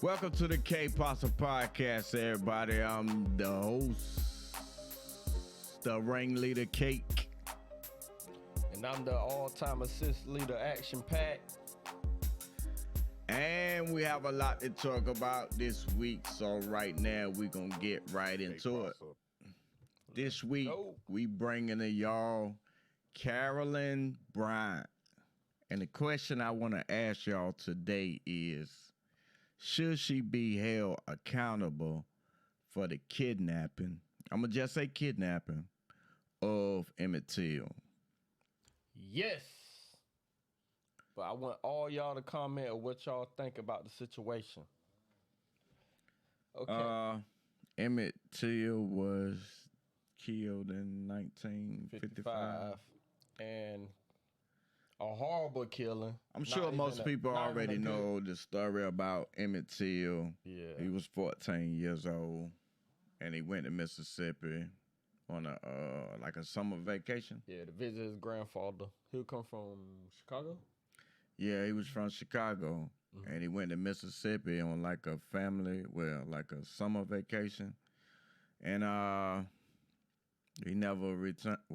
Welcome to the K-Pasta Podcast, everybody. I'm the host, the ringleader, Cake. And I'm the all-time assist leader, Action Pack. And we have a lot to talk about this week, so right now we're going to get right into it. This week, we bringing to y'all Carolyn Bryant. And the question I want to ask y'all today is, should she be held accountable for the kidnapping, I'm going to just say kidnapping, of Emmett Till? Yes. But I want all y'all to comment on what y'all think about the situation. Okay. Emmett Till was killed in 1955. And a horrible killing. I'm sure most people already know the story about Emmett Till. Yeah. He was 14 years old, and he went to Mississippi on a summer vacation. Yeah, to visit his grandfather. He'll come from Chicago? Yeah, he was from Chicago, and he went to Mississippi on like a summer vacation. And he never returned, He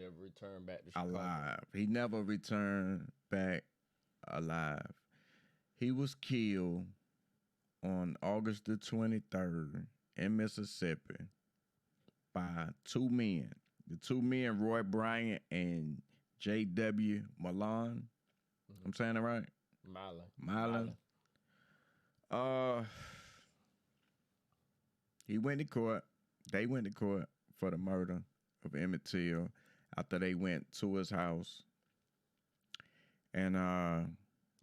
never returned back to Chicago. alive. He never returned back alive. He was killed on August the 23rd in Mississippi by two men. The two men, Roy Bryant and J.W. Milan. I'm saying it right? Milan. He went to court. They went to court for the murder of Emmett Till after they went to his house and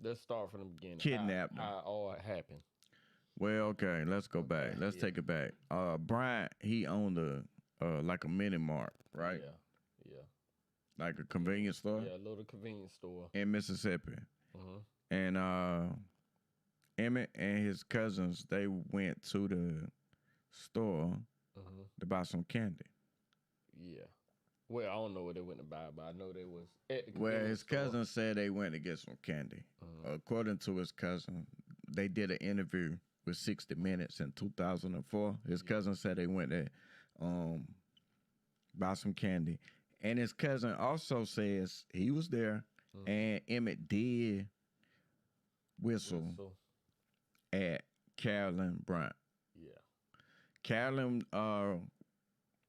Let's start from the beginning. Kidnapped him. How all happened. Well, okay, let's go back. Let's take it back. Bryant, he owned a mini mart, right? Yeah. Like a convenience store? Yeah, a little convenience store. In Mississippi. Mm-hmm. And Emmett and his cousins, they went to the store to buy some candy. Yeah. Well, I don't know what they went to buy, but I know they was at the Well, his store. cousin said they went to get some candy. According to his cousin, they did an interview with 60 Minutes in 2004. His cousin said they went there buy some candy. And his cousin also says he was there and Emmett did whistle at Carolyn Bryant. Yeah. Carolyn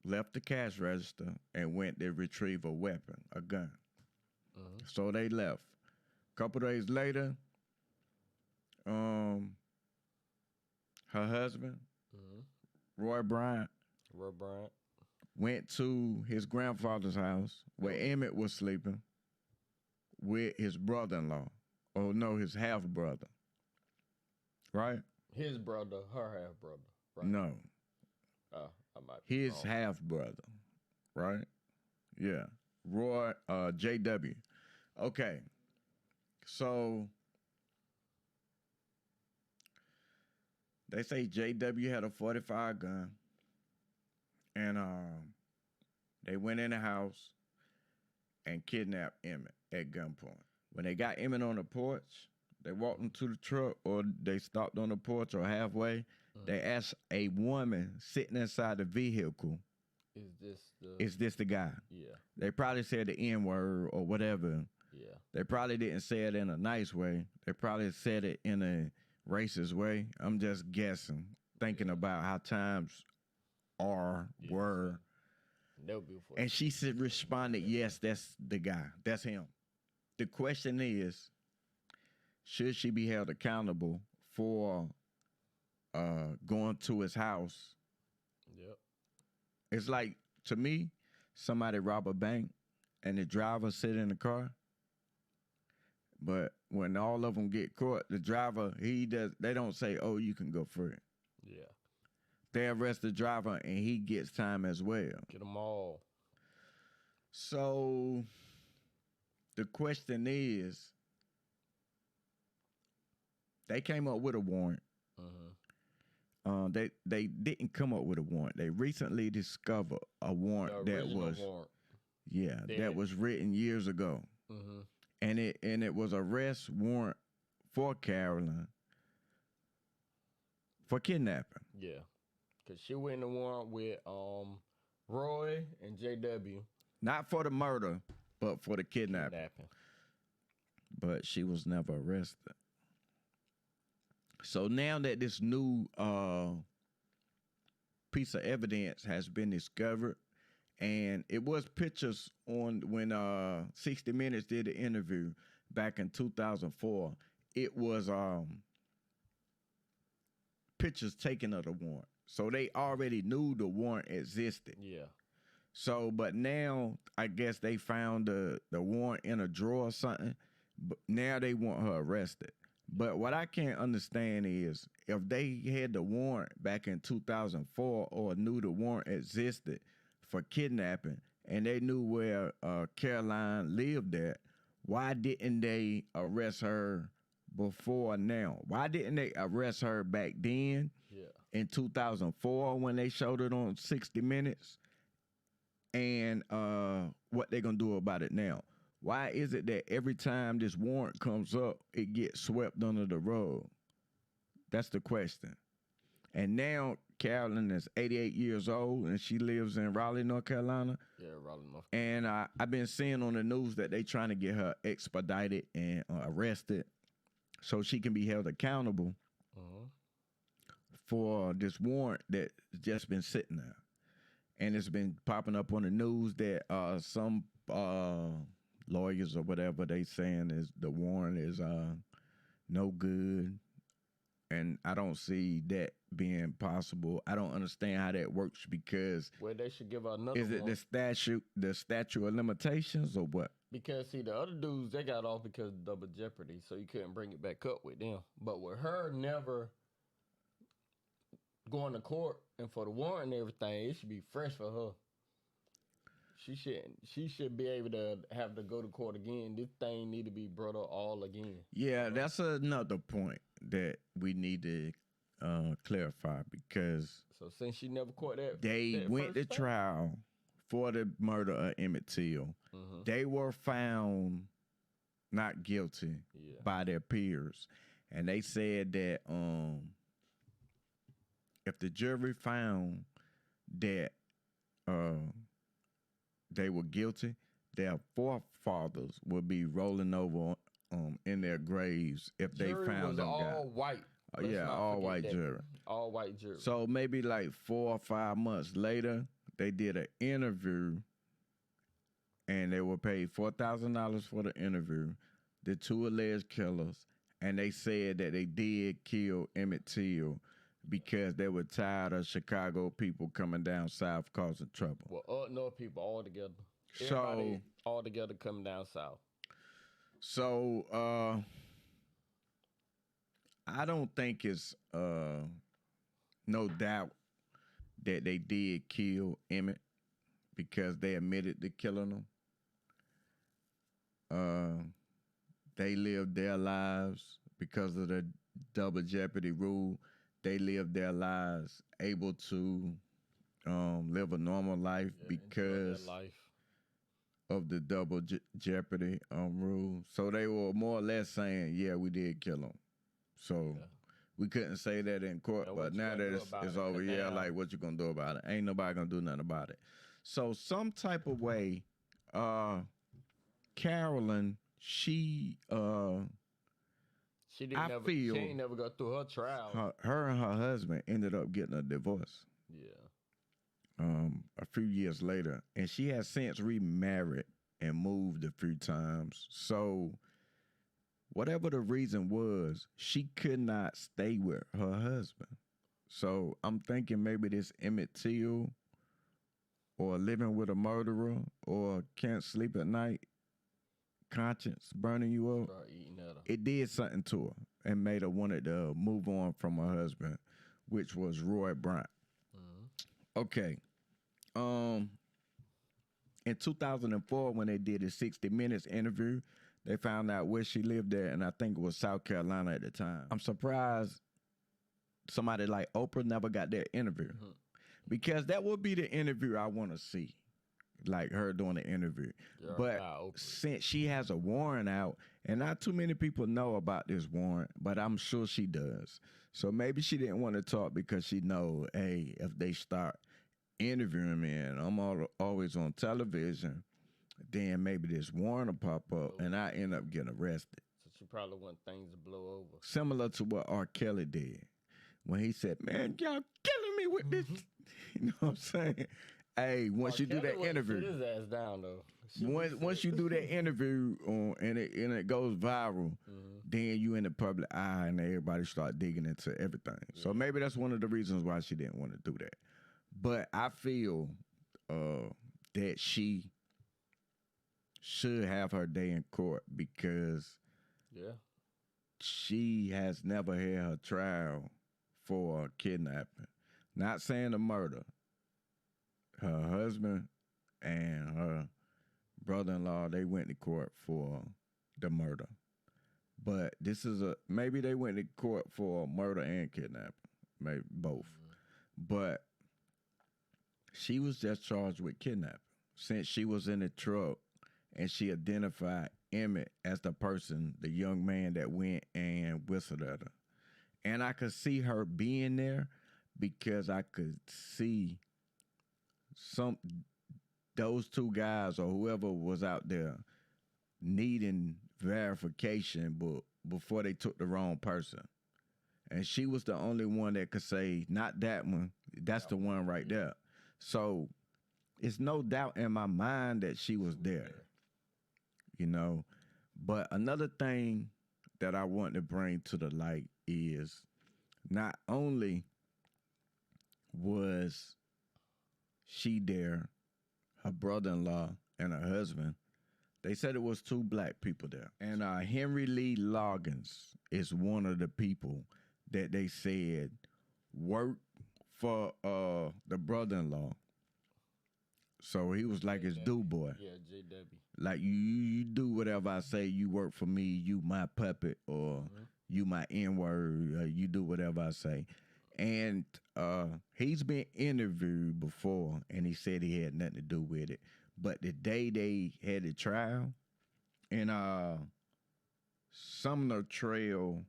left the cash register and went to retrieve a weapon, a gun. So they left. A couple days later, her husband, Roy Bryant, went to his grandfather's house where Emmett was sleeping with his brother-in-law. Oh, no, his half-brother. Right? His brother, her half-brother. Right? No. I might be His wrong. half-brother. Right? Yeah. Roy, J.W. Okay. So, they say J.W. had a .45 gun. And they went in the house and kidnapped Emmett at gunpoint. When they got Emmett on the porch, they walked him to the truck, or they stopped on the porch or halfway. They asked a woman sitting inside the vehicle, is this the guy? Yeah. They probably said the N-word or whatever. Yeah. They probably didn't say it in a nice way. They probably said it in a racist way. I'm just guessing, thinking about how times were. And she responded, yes, that's the guy. That's him. The question is, should she be held accountable for going to his house? Yep. It's like, to me, somebody rob a bank and the driver sit in the car. But when all of them get caught, the driver, they don't say, oh, you can go free. Yeah. They arrest the driver and he gets time as well. Get them all. So the question is, they came up with a warrant. They didn't come up with a warrant. They recently discovered a warrant that was written years ago, and it was arrest warrant for Carolyn for kidnapping. Yeah. Because she went in the warrant with Roy and JW. Not for the murder, but for the kidnapping. But she was never arrested. So now that this new piece of evidence has been discovered, and it was pictures on when 60 Minutes did the interview back in 2004. It was pictures taken of the warrant. So they already knew the warrant existed. Yeah. So, but now I guess they found the warrant in a drawer or something. But now they want her arrested. But what I can't understand is if they had the warrant back in 2004 or knew the warrant existed for kidnapping and they knew where Caroline lived at, why didn't they arrest her before now? Why didn't they arrest her back then in 2004 when they showed it on 60 Minutes? And what they going to do about it now? Why is it that every time this warrant comes up, it gets swept under the rug? That's the question. And now Carolyn is 88 years old, and she lives in Raleigh, North Carolina. Yeah, Raleigh, North Carolina. And I've been seeing on the news that they trying to get her expedited and arrested so she can be held accountable for this warrant that's just been sitting there. And it's been popping up on the news that some lawyers or whatever they saying is the warrant is no good, and I don't see that being possible. I don't understand how that works because they should give her another. Is it the statute of limitations or what? Because see, the other dudes they got off because of double jeopardy, so you couldn't bring it back up with them. But with her never going to court and for the warrant and everything, it should be fresh for her. She should be able to have to go to court again. This thing need to be brought up all again. Yeah, that's another point that we need to clarify because so since she never caught that, they went to trial for the murder of Emmett Till. They were found not guilty by their peers, and they said that if the jury found that they were guilty, their forefathers would be rolling over in their graves if they found them all white. All white jury. All white jury. So maybe like 4 or 5 months later, they did an interview, and they were paid $4,000 for the interview. The two alleged killers, and they said that they did kill Emmett Till because they were tired of Chicago people coming down south causing trouble. Well, up north people all together. Everybody all together coming down south. So I don't think it's no doubt that they did kill Emmett because they admitted to killing him. They lived their lives because of the double jeopardy rule. They lived their lives able to live a normal life because of the double jeopardy rule. So they were more or less saying, yeah, we did kill him. So we couldn't say that in court, but now that it's over, like what you gonna do about it? Ain't nobody gonna do nothing about it. So some type of way, Carolyn, she ain't never got through her trial. Her and her husband ended up getting a divorce. Yeah. A few years later, and she has since remarried and moved a few times. So whatever the reason was, she could not stay with her husband. So I'm thinking maybe this Emmett Till or living with a murderer or can't sleep at night, conscience burning you up. It did something to her and made her wanted to move on from her husband, which was Roy Bryant. Okay. In 2004, when they did a 60 Minutes interview, they found out where she lived at, and I think it was South Carolina at the time. I'm surprised somebody like Oprah never got that interview because that would be the interview I want to see, like her doing the interview. But since she has a warrant out And not too many people know about this warrant, but I'm sure she does. So maybe she didn't want to talk because she know, hey, if they start interviewing me and always on television, then maybe this warrant will pop up and I end up getting arrested. So she probably want things to blow over. Similar to what R. Kelly did when he said, man, y'all killing me with this. You know what I'm saying? Hey, once you do that interview. Sit his ass down, though. Once you do that interview and it goes viral, then you in the public eye and everybody start digging into everything. Yeah. So maybe that's one of the reasons why she didn't want to do that. But I feel that she should have her day in court because she has never had her trial for kidnapping. Not saying a murder. Her husband and her brother-in-law, they went to court for the murder. But this is maybe they went to court for murder and kidnapping. Maybe both. But she was just charged with kidnapping since she was in the truck and she identified Emmett as the person, the young man that went and whistled at her. And I could see her being there because I could see those two guys or whoever was out there needing verification but before they took the wrong person. And she was the only one that could say, not that one, that's the one right there. So it's no doubt in my mind that she was there, you know. But another thing that I want to bring to the light is not only was she there, her brother-in-law and her husband, they said it was two black people there. And Henry Lee Loggins is one of the people that they said worked for the brother-in-law. So he was like his do boy. Yeah, JW. Like you do whatever I say, you work for me, you my puppet, or you my N-word, you do whatever I say. And he's been interviewed before, and he said he had nothing to do with it. But the day they had the trial in Sumner Trail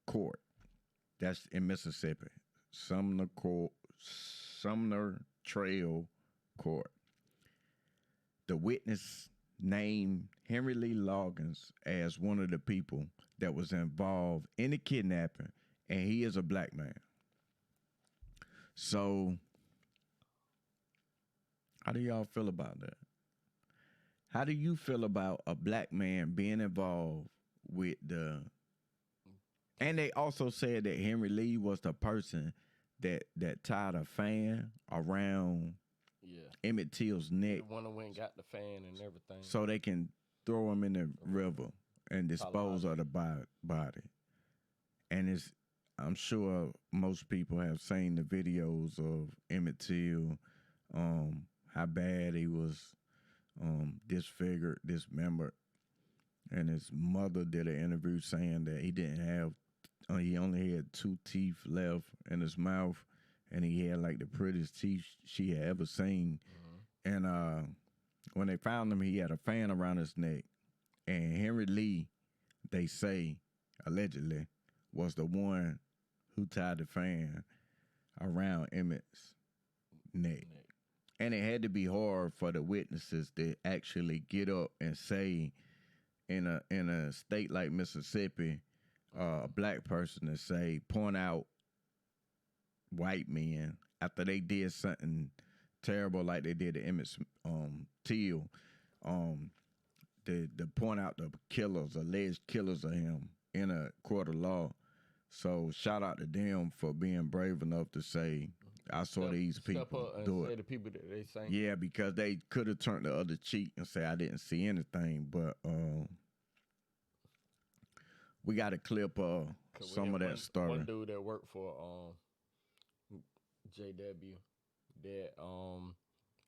Court, that's in Mississippi, Sumner Trail Court, the witness named Henry Lee Loggins as one of the people that was involved in the kidnapping, and he is a black man. So, how do y'all feel about that? How do you feel about a black man being involved with the... And they also said that Henry Lee was the person that tied a fan around Emmett Till's neck. The one that went and got the fan and everything. So they can throw him in the river and dispose of the body. And I'm sure most people have seen the videos of Emmett Till, how bad he was disfigured, dismembered. And his mother did an interview saying that he only had 2 teeth left in his mouth, and he had like the prettiest teeth she had ever seen. And when they found him, he had a fan around his neck. And Henry Lee, they say, allegedly, was the one who tied the fan around Emmett's neck. And it had to be hard for the witnesses to actually get up and say, in a state like Mississippi, a black person to say, point out white men after they did something terrible like they did to Emmett Till, to point out the killers, alleged killers of him in a court of law. So shout out to them for being brave enough to say, I saw these people do it. The people that they say. Yeah, because they could have turned the other cheek and say I didn't see anything, but we got a clip of some of that story. One dude that worked for JW that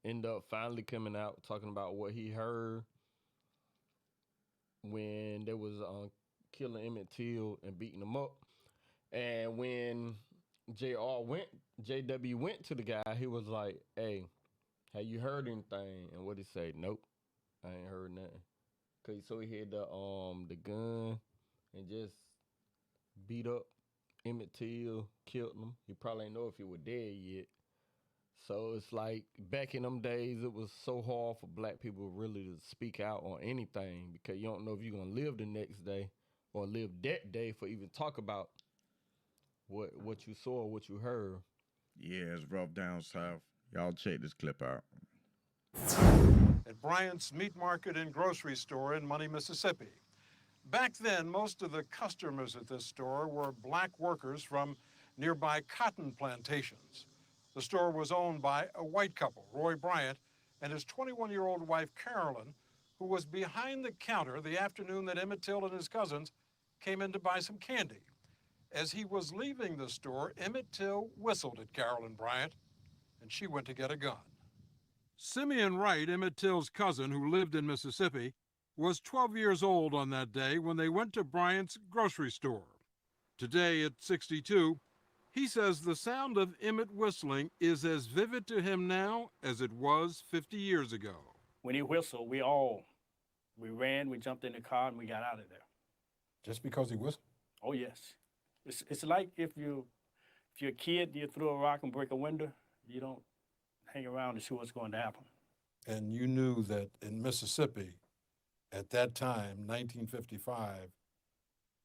ended up finally coming out talking about what he heard when they was killing Emmett Till and beating him up. And when JW went to the guy, he was like, hey, have you heard anything? And what he say? Nope, I ain't heard nothing. So he had the gun and just beat up Emmett Till, killed him. He probably didn't know if he was dead yet. So it's like back in them days, it was so hard for black people really to speak out on anything because you don't know if you're gonna live the next day or live that day for even talk about what you saw or what you heard. Yeah, it's rough down south. Y'all check this clip out. At Bryant's Meat Market and Grocery Store in Money, Mississippi. Back then, most of the customers at this store were black workers from nearby cotton plantations. The store was owned by a white couple, Roy Bryant and his 21-year-old wife, Carolyn, who was behind the counter the afternoon that Emmett Till and his cousins came in to buy some candy. As he was leaving the store, Emmett Till whistled at Carolyn Bryant, and she went to get a gun. Simeon Wright, Emmett Till's cousin who lived in Mississippi, was 12 years old on that day when they went to Bryant's grocery store. Today, at 62, he says the sound of Emmett whistling is as vivid to him now as it was 50 years ago. When he whistled, we ran, we jumped in the car, and we got out of there. Just because he whistled? Oh, yes. It's like if you're a kid, you throw a rock and break a window, you don't hang around to see what's going to happen. And you knew that in Mississippi, at that time, 1955,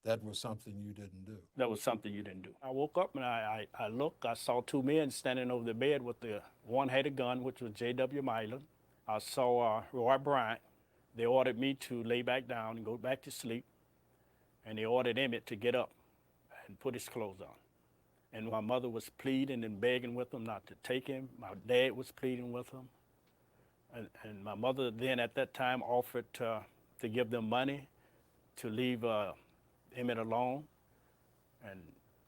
that was something you didn't do. That was something you didn't do. I woke up and I looked, I saw two men standing over the bed with one had a gun, which was J.W. Milan. I saw Roy Bryant. They ordered me to lay back down and go back to sleep. And they ordered Emmett to get up and put his clothes on. And my mother was pleading and begging with him not to take him. My dad was pleading with him. And my mother then at that time offered to give them money to leave Emmett alone. And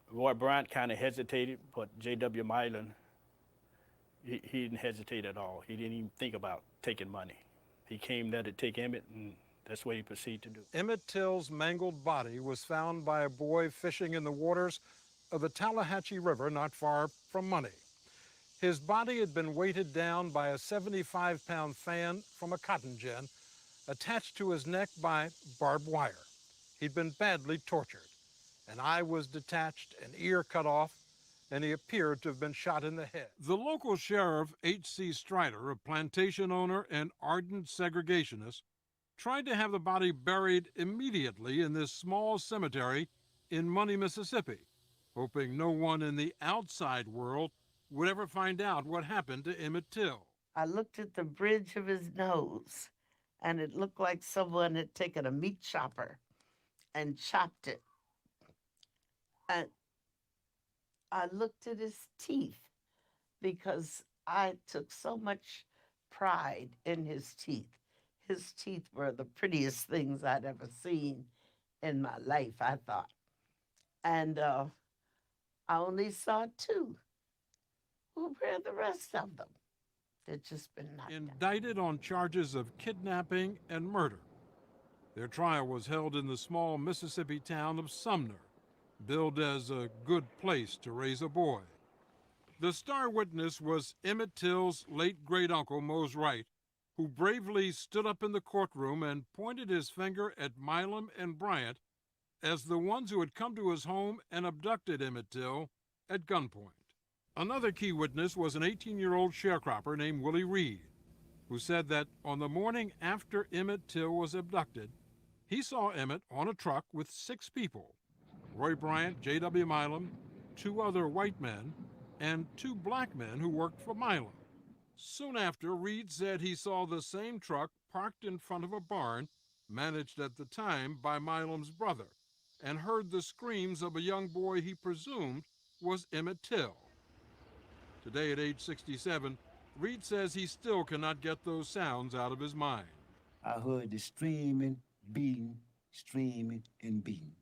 Roy Bryant kind of hesitated, but J.W. Milan, he didn't hesitate at all. He didn't even think about taking money. He came there to take Emmett, and that's what he proceeded to do. Emmett Till's mangled body was found by a boy fishing in the waters of the Tallahatchie River not far from Money. His body had been weighted down by a 75-pound fan from a cotton gin attached to his neck by barbed wire. He'd been badly tortured. An eye was detached, an ear cut off, and he appeared to have been shot in the head. The local sheriff, H.C. Strider, a plantation owner and ardent segregationist, tried to have the body buried immediately in this small cemetery in Money, Mississippi, hoping no one in the outside world would ever find out what happened to Emmett Till. I looked at the bridge of his nose, and it looked like someone had taken a meat chopper and chopped it. And I looked at his teeth because I took so much pride in his teeth. His teeth were the prettiest things I'd ever seen in my life, I thought. And I only saw two. Where are the rest of them? They'd just been knocked Indicted on charges of kidnapping and murder. Their trial was held in the small Mississippi town of Sumner, billed as a good place to raise a boy. The star witness was Emmett Till's late great-uncle, Mose Wright, who bravely stood up in the courtroom and pointed his finger at Milam and Bryant as the ones who had come to his home and abducted Emmett Till at gunpoint. Another key witness was an 18-year-old sharecropper named Willie Reed, who said that on the morning after Emmett Till was abducted, he saw Emmett on a truck with 6 people: Roy Bryant, J.W. Milam, 2 other white men, and 2 black men who worked for Milam. Soon after, Reed said he saw the same truck parked in front of a barn managed at the time by Milam's brother, and heard the screams of a young boy he presumed was Emmett Till. Today, at age 67, Reed says he still cannot get those sounds out of his mind. I heard the streaming, beating, and beating.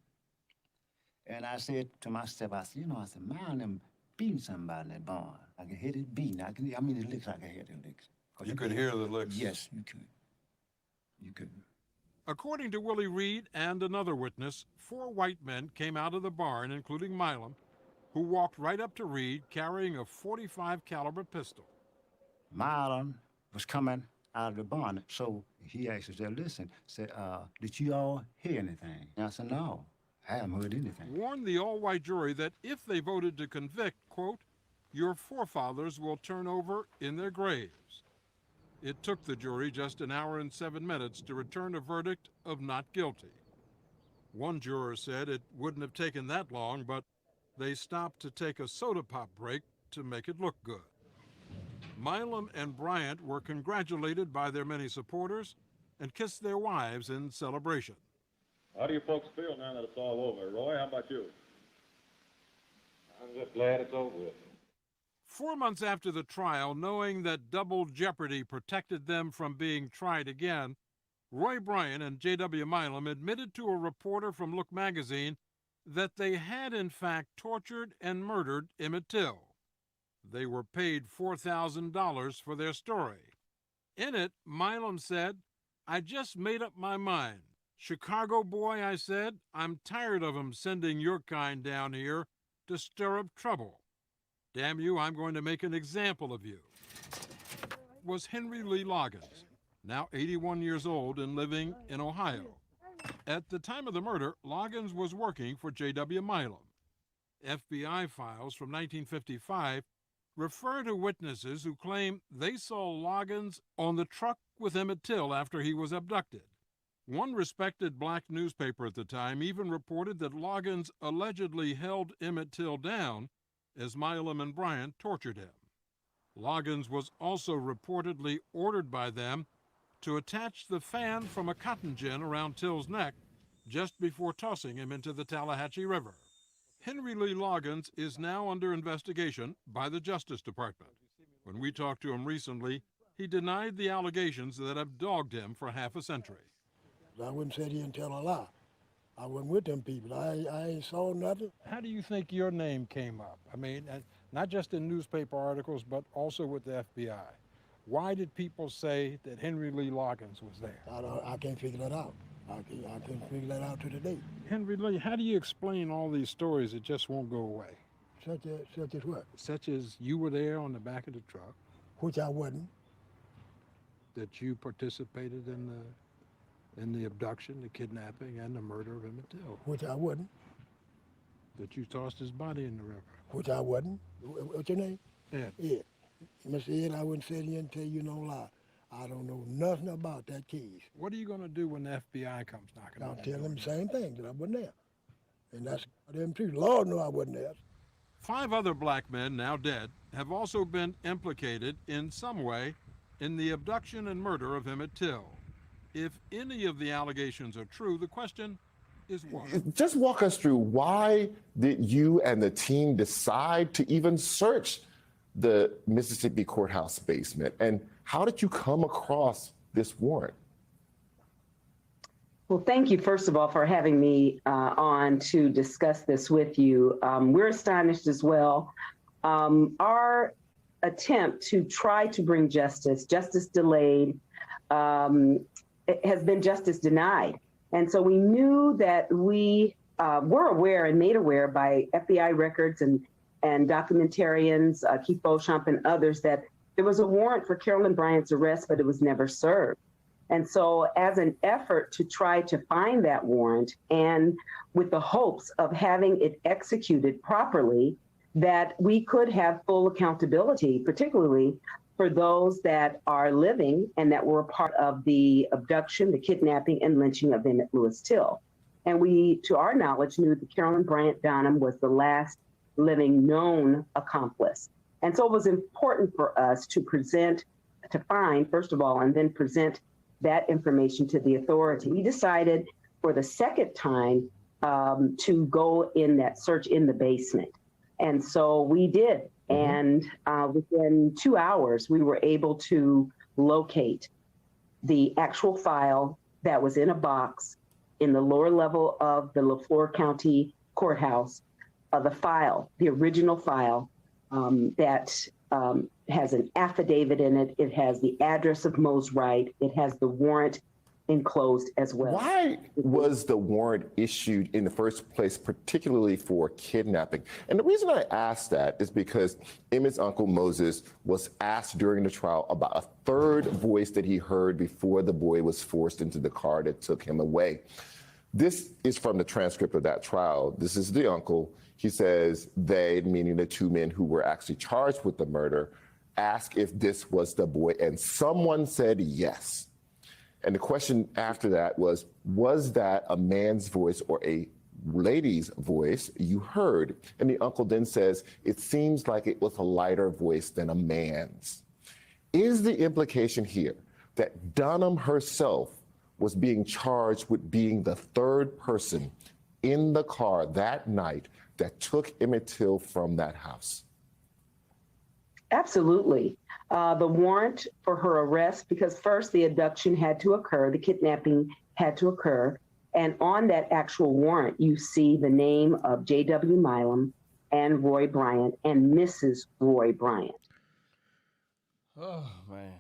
And I said to myself, I said, man, I'm beating somebody in that barn. I can hear it beating. The licks, I can hear the licks. You could hear the licks? Yes, you could. You could. According to Willie Reed and another witness, 4 white men came out of the barn, including Milam, who walked right up to Reed carrying a .45 caliber pistol. Milam was coming out of the barn. So he actually said, listen, said, did you all hear anything? And I said, no, I haven't heard anything. Warned the all-white jury that if they voted to convict, quote, your forefathers will turn over in their graves. It took the jury just an hour and 7 minutes to return a verdict of not guilty. One juror said it wouldn't have taken that long, but they stopped to take a soda pop break to make it look good. Milam and Bryant were congratulated by their many supporters and kissed their wives in celebration. How do you folks feel now that it's all over? Roy, how about you? I'm just glad it's over with. 4 months after the trial, knowing that double jeopardy protected them from being tried again, Roy Bryant and J.W. Milam admitted to a reporter from Look magazine that they had in fact tortured and murdered Emmett Till. They were paid $4,000 for their story. In it, Milam said, I just made up my mind. Chicago boy, I said, I'm tired of 'em sending your kind down here to stir up trouble. Damn you, I'm going to make an example of you. Was Henry Lee Loggins, now 81 years old and living in Ohio. At the time of the murder, Loggins was working for J.W. Milam. FBI files from 1955 refer to witnesses who claim they saw Loggins on the truck with Emmett Till after he was abducted. One respected black newspaper at the time even reported that Loggins allegedly held Emmett Till down as Milam and Bryant tortured him. Loggins was also reportedly ordered by them to attach the fan from a cotton gin around Till's neck just before tossing him into the Tallahatchie River. Henry Lee Loggins is now under investigation by the Justice Department. When we talked to him recently, he denied the allegations that have dogged him for half a century. I wouldn't say he didn't tell a lie. I wasn't with them people. I ain't saw nothing. How do you think your name came up? I mean, not just in newspaper articles, but also with the FBI. Why did people say that Henry Lee Loggins was there? I can't figure that out. I can't figure that out to the day. Henry Lee, how do you explain all these stories that just won't go away? Such as what? Such as you were there on the back of the truck. Which I wasn't. That you participated in the abduction, the kidnapping, and the murder of Emmett Till. Which I wasn't. That you tossed his body in the river. Which I wasn't. What's your name? Ed. Ed. Mr. Ed, I wouldn't sit here and tell you no lie. I don't know nothing about that case. What are you going to do when the FBI comes knocking on I'll the tell door? them the same thing, that I wasn't there. And that's them too. Lord know I wasn't there. 5 other black men, now dead, have also been implicated in some way in the abduction and murder of Emmett Till. If any of the allegations are true, the question is why? Just walk us through, why did you and the team decide to even search the Mississippi courthouse basement? And how did you come across this warrant? Well, thank you, first of all, for having me on to discuss this with you. We're astonished as well. Our attempt to try to bring justice delayed, has been justice denied. And so we knew that we were aware and made aware by FBI records and documentarians, Keith Beauchamp and others, that there was a warrant for Carolyn Bryant's arrest, but it was never served. And so as an effort to try to find that warrant, and with the hopes of having it executed properly, that we could have full accountability, particularly for those that are living and that were a part of the abduction, the kidnapping, and lynching of Emmett Lewis Till. And we, to our knowledge, knew that Carolyn Bryant Donham was the last living known accomplice. And so it was important for us to find, first of all, and then present that information to the authority. We decided for the second time to go in that search in the basement. And so we did. And within 2 hours, we were able to locate the actual file that was in a box in the lower level of the LaFleur County Courthouse, the file, the original file that has an affidavit in it. It has the address of Mose Wright. It has the warrant enclosed as well. Why was the warrant issued in the first place, particularly for kidnapping? And the reason I ask that is because Emmett's uncle Moses was asked during the trial about a third voice that he heard before the boy was forced into the car that took him away. This is from the transcript of that trial. This is the uncle. He says they, meaning the two men who were actually charged with the murder, asked if this was the boy, and someone said yes. And the question after that was that a man's voice or a lady's voice you heard? And the uncle then says, it seems like it was a lighter voice than a man's. Is the implication here that Dunham herself was being charged with being the third person in the car that night that took Emmett Till from that house? Absolutely. The warrant for her arrest, because first the abduction had to occur, the kidnapping had to occur. And on that actual warrant, you see the name of J.W. Milam and Roy Bryant and Mrs. Roy Bryant. Oh, man.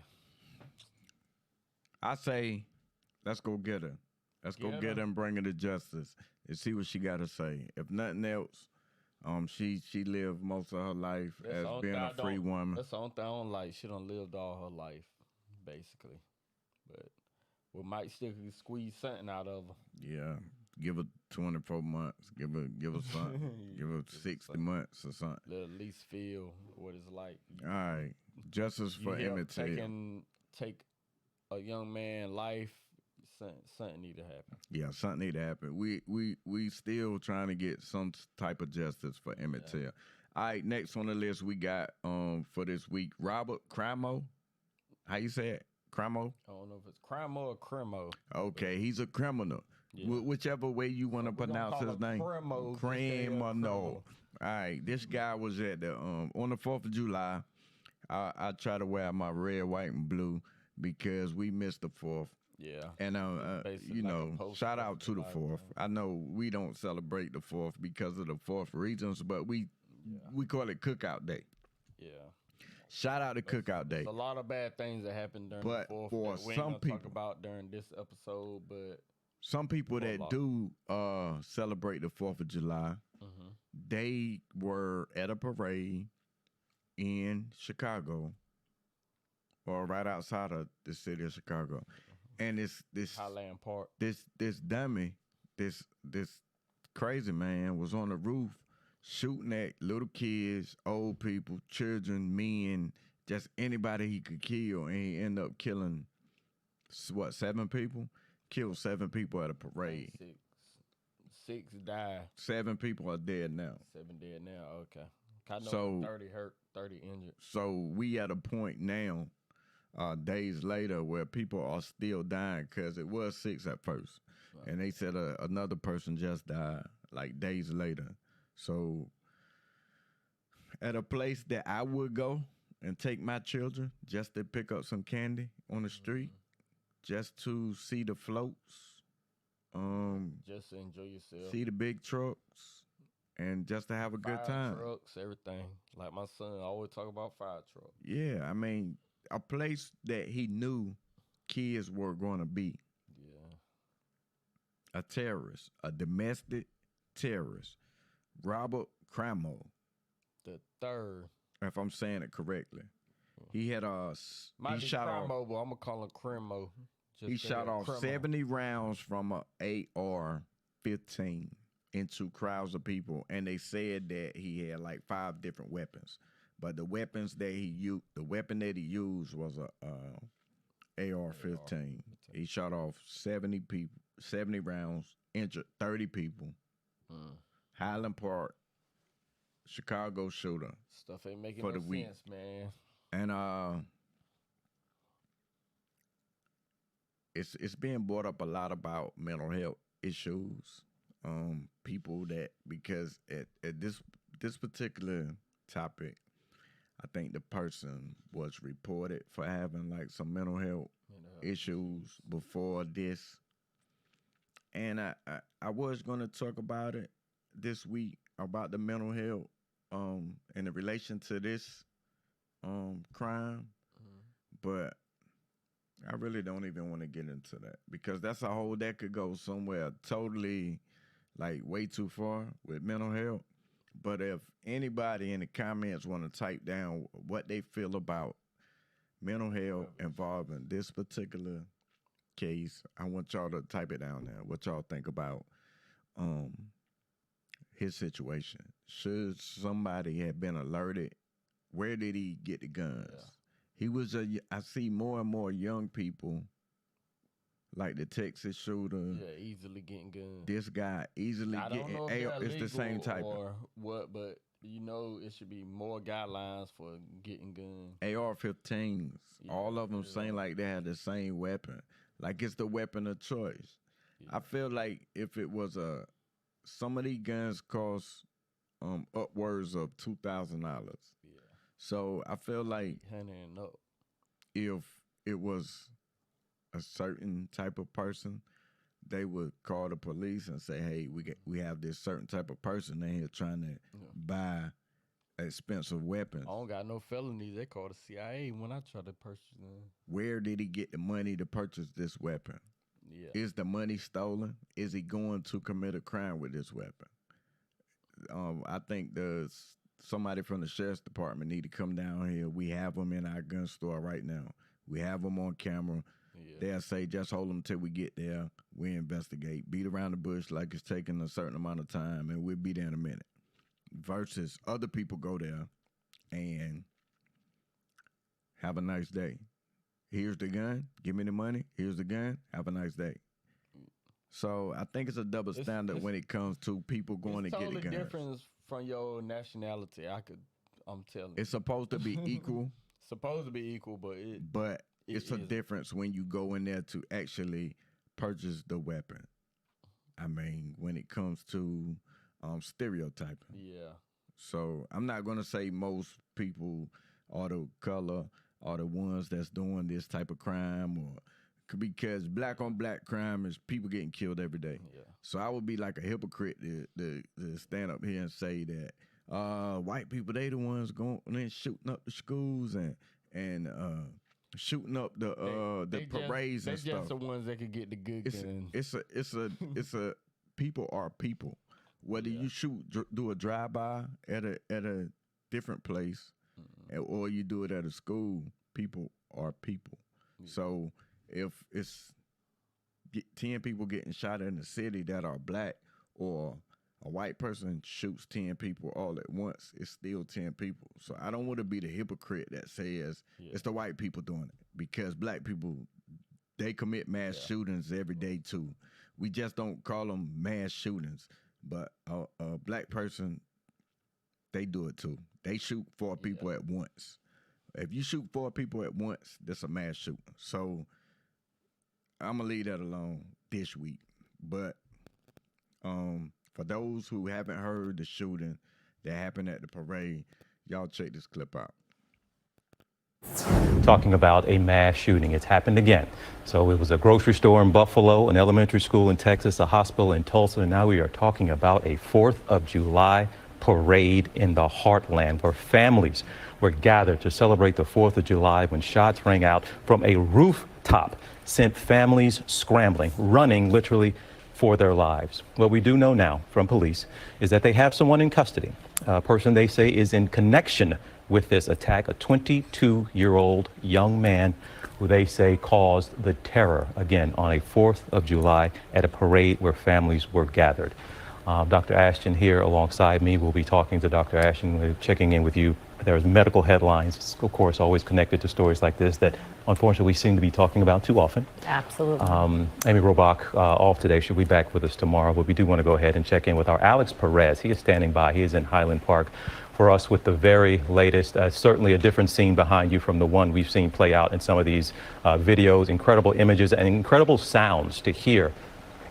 I say, let's go get her. Let's go get her and bring her to justice and see what she got to say. If nothing else, she lived most of her life as being a free woman. That's the only thing I don't like. She done lived all her life, basically. But we might still squeeze something out of her. Yeah, give her 24 months. Give her something. Give her 60 months or something. Let her at least feel what it's like. All right, justice for Emmett Till. Take a young man's life. Something need to happen. Yeah, something need to happen. We still trying to get some type of justice for Emmett Till. All right, next on the list we got for this week, Robert Crimo. How you say it? Crimo? I don't know if it's Crimo or Crimo. Okay, he's a criminal. Yeah. Whichever way you want to pronounce his name. Criminal. All right, this guy was at the on the 4th of July. I try to wear my red, white, and blue because we missed the 4th. Yeah. And, shout out to the 4th. I know we don't celebrate the 4th because of the 4th reasons, but we call it Cookout Day. Yeah. Shout out to Cookout Day. There's a lot of bad things that happened during the 4th for that we some ain't gonna talk about during this episode, but some people that do celebrate the 4th of July, they were at a parade in Chicago or right outside of the city of Chicago. And this Highland Park. This dummy, this crazy man was on the roof shooting at little kids, old people, children, men, just anybody he could kill, and he ended up killing 7 people? Killed 7 people at a parade. 6 died. 7 people are dead now. 7 dead now. Okay. I know 30 hurt, 30 injured. So we at a point now. Days later where people are still dying because it was 6 at first. Right. And they said another person just died like days later. So at a place that I would go and take my children just to pick up some candy on the street, just to see the floats, just to enjoy yourself, see the big trucks, and just to have a good time. Fire trucks, everything. Like my son always talk about fire trucks. Yeah, I mean, a place that he knew kids were going to be. Yeah. A terrorist, a domestic terrorist, Robert Crimo. The third. If I'm saying it correctly. He had he shot Crimo, off. But I'm going to call him Crimo. He shot off Crimo. 70 rounds from an AR-15 into crowds of people. And they said that he had like 5 different weapons. But the weapons that the weapon that he used was a AR-15. He shot off 70 people, 70 rounds, injured 30 people. Highland Park, Chicago shooter. Stuff ain't making no sense, man. And it's being brought up a lot about mental health issues. People that because at this particular topic. I think the person was reported for having like some mental health issues before this. And I was going to talk about it this week, about the mental health in relation to this crime. But I really don't even want to get into that because that could go somewhere totally like way too far with mental health. But if anybody in the comments want to type down what they feel about mental health involving this particular case, I want y'all to type it down there. What y'all think about his situation? Should somebody have been alerted? Where did he get the guns? Yeah. I see more and more young people, like the Texas shooter. Yeah, easily getting guns. This guy easily getting AR. It's the same type or what, but it should be more guidelines for getting guns. AR-15s, all of them seem like they had the same weapon. Like it's the weapon of choice. Yeah. I feel like if it was some of these guns cost upwards of $2,000. Yeah. So I feel like if it was a certain type of person, they would call the police and say, "Hey, we have this certain type of person in here trying to buy expensive weapons." I don't got no felonies. They call the CIA when I try to purchase them. Where did he get the money to purchase this weapon? Yeah. Is the money stolen? Is he going to commit a crime with this weapon? I think somebody from the sheriff's department need to come down here. We have them in our gun store right now. We have them on camera. Yeah. They'll say, just hold them till we get there. We investigate. Beat around the bush like it's taking a certain amount of time, and we'll be there in a minute. Versus other people go there and have a nice day. Here's the gun. Give me the money. Here's the gun. Have a nice day. So I think it's a double standard when it comes to people going to get the guns. It's totally different from your nationality. I'm telling you. It's supposed to be equal. Supposed to be equal, but it's a difference when you go in there to actually purchase the weapon. I mean, when it comes to stereotyping. Yeah. So I'm not going to say most people are the color are the ones that's doing this type of crime, or because black on black crime is people getting killed every day. Yeah. So I would be like a hypocrite to stand up here and say that white people, they the ones going and shooting up the schools and shooting up the parades and stuff. They just the ones that could get the good guns. It's a people are people. Whether you do a drive-by at a different place, or you do it at a school, people are people. Yeah. So if it's 10 people getting shot in the city that are black, or a white person shoots 10 people all at once, it's still 10 people. So I don't want to be the hypocrite that says it's the white people doing it, because black people, they commit mass shootings every day too. We just don't call them mass shootings. But a black person, they do it too. They shoot 4 people at once. If you shoot 4 people at once, that's a mass shooting. So I'm going to leave that alone this week. But for those who haven't heard the shooting that happened at the parade, y'all check this clip out. Talking about a mass shooting. It's happened again. So it was a grocery store in Buffalo, an elementary school in Texas, a hospital in Tulsa, and now we are talking about a 4th of July parade in the heartland where families were gathered to celebrate the 4th of July when shots rang out from a rooftop, sent families scrambling, running literally for their lives. What we do know now from police is that they have someone in custody, a person they say is in connection with this attack, a 22-year-old young man who they say caused the terror, again, on a 4th of July at a parade where families were gathered. Dr. Ashton here alongside me. We'll be talking to Dr. Ashton, checking in with you. There's medical headlines, of course, always connected to stories like this that unfortunately we seem to be talking about too often. Absolutely. Amy Robach off today. She'll be back with us tomorrow, but we do want to go ahead and check in with our Alex Perez. He is standing by. He is in Highland Park for us with the very latest. Certainly a different scene behind you from the one we've seen play out in some of these videos. Incredible images and incredible sounds to hear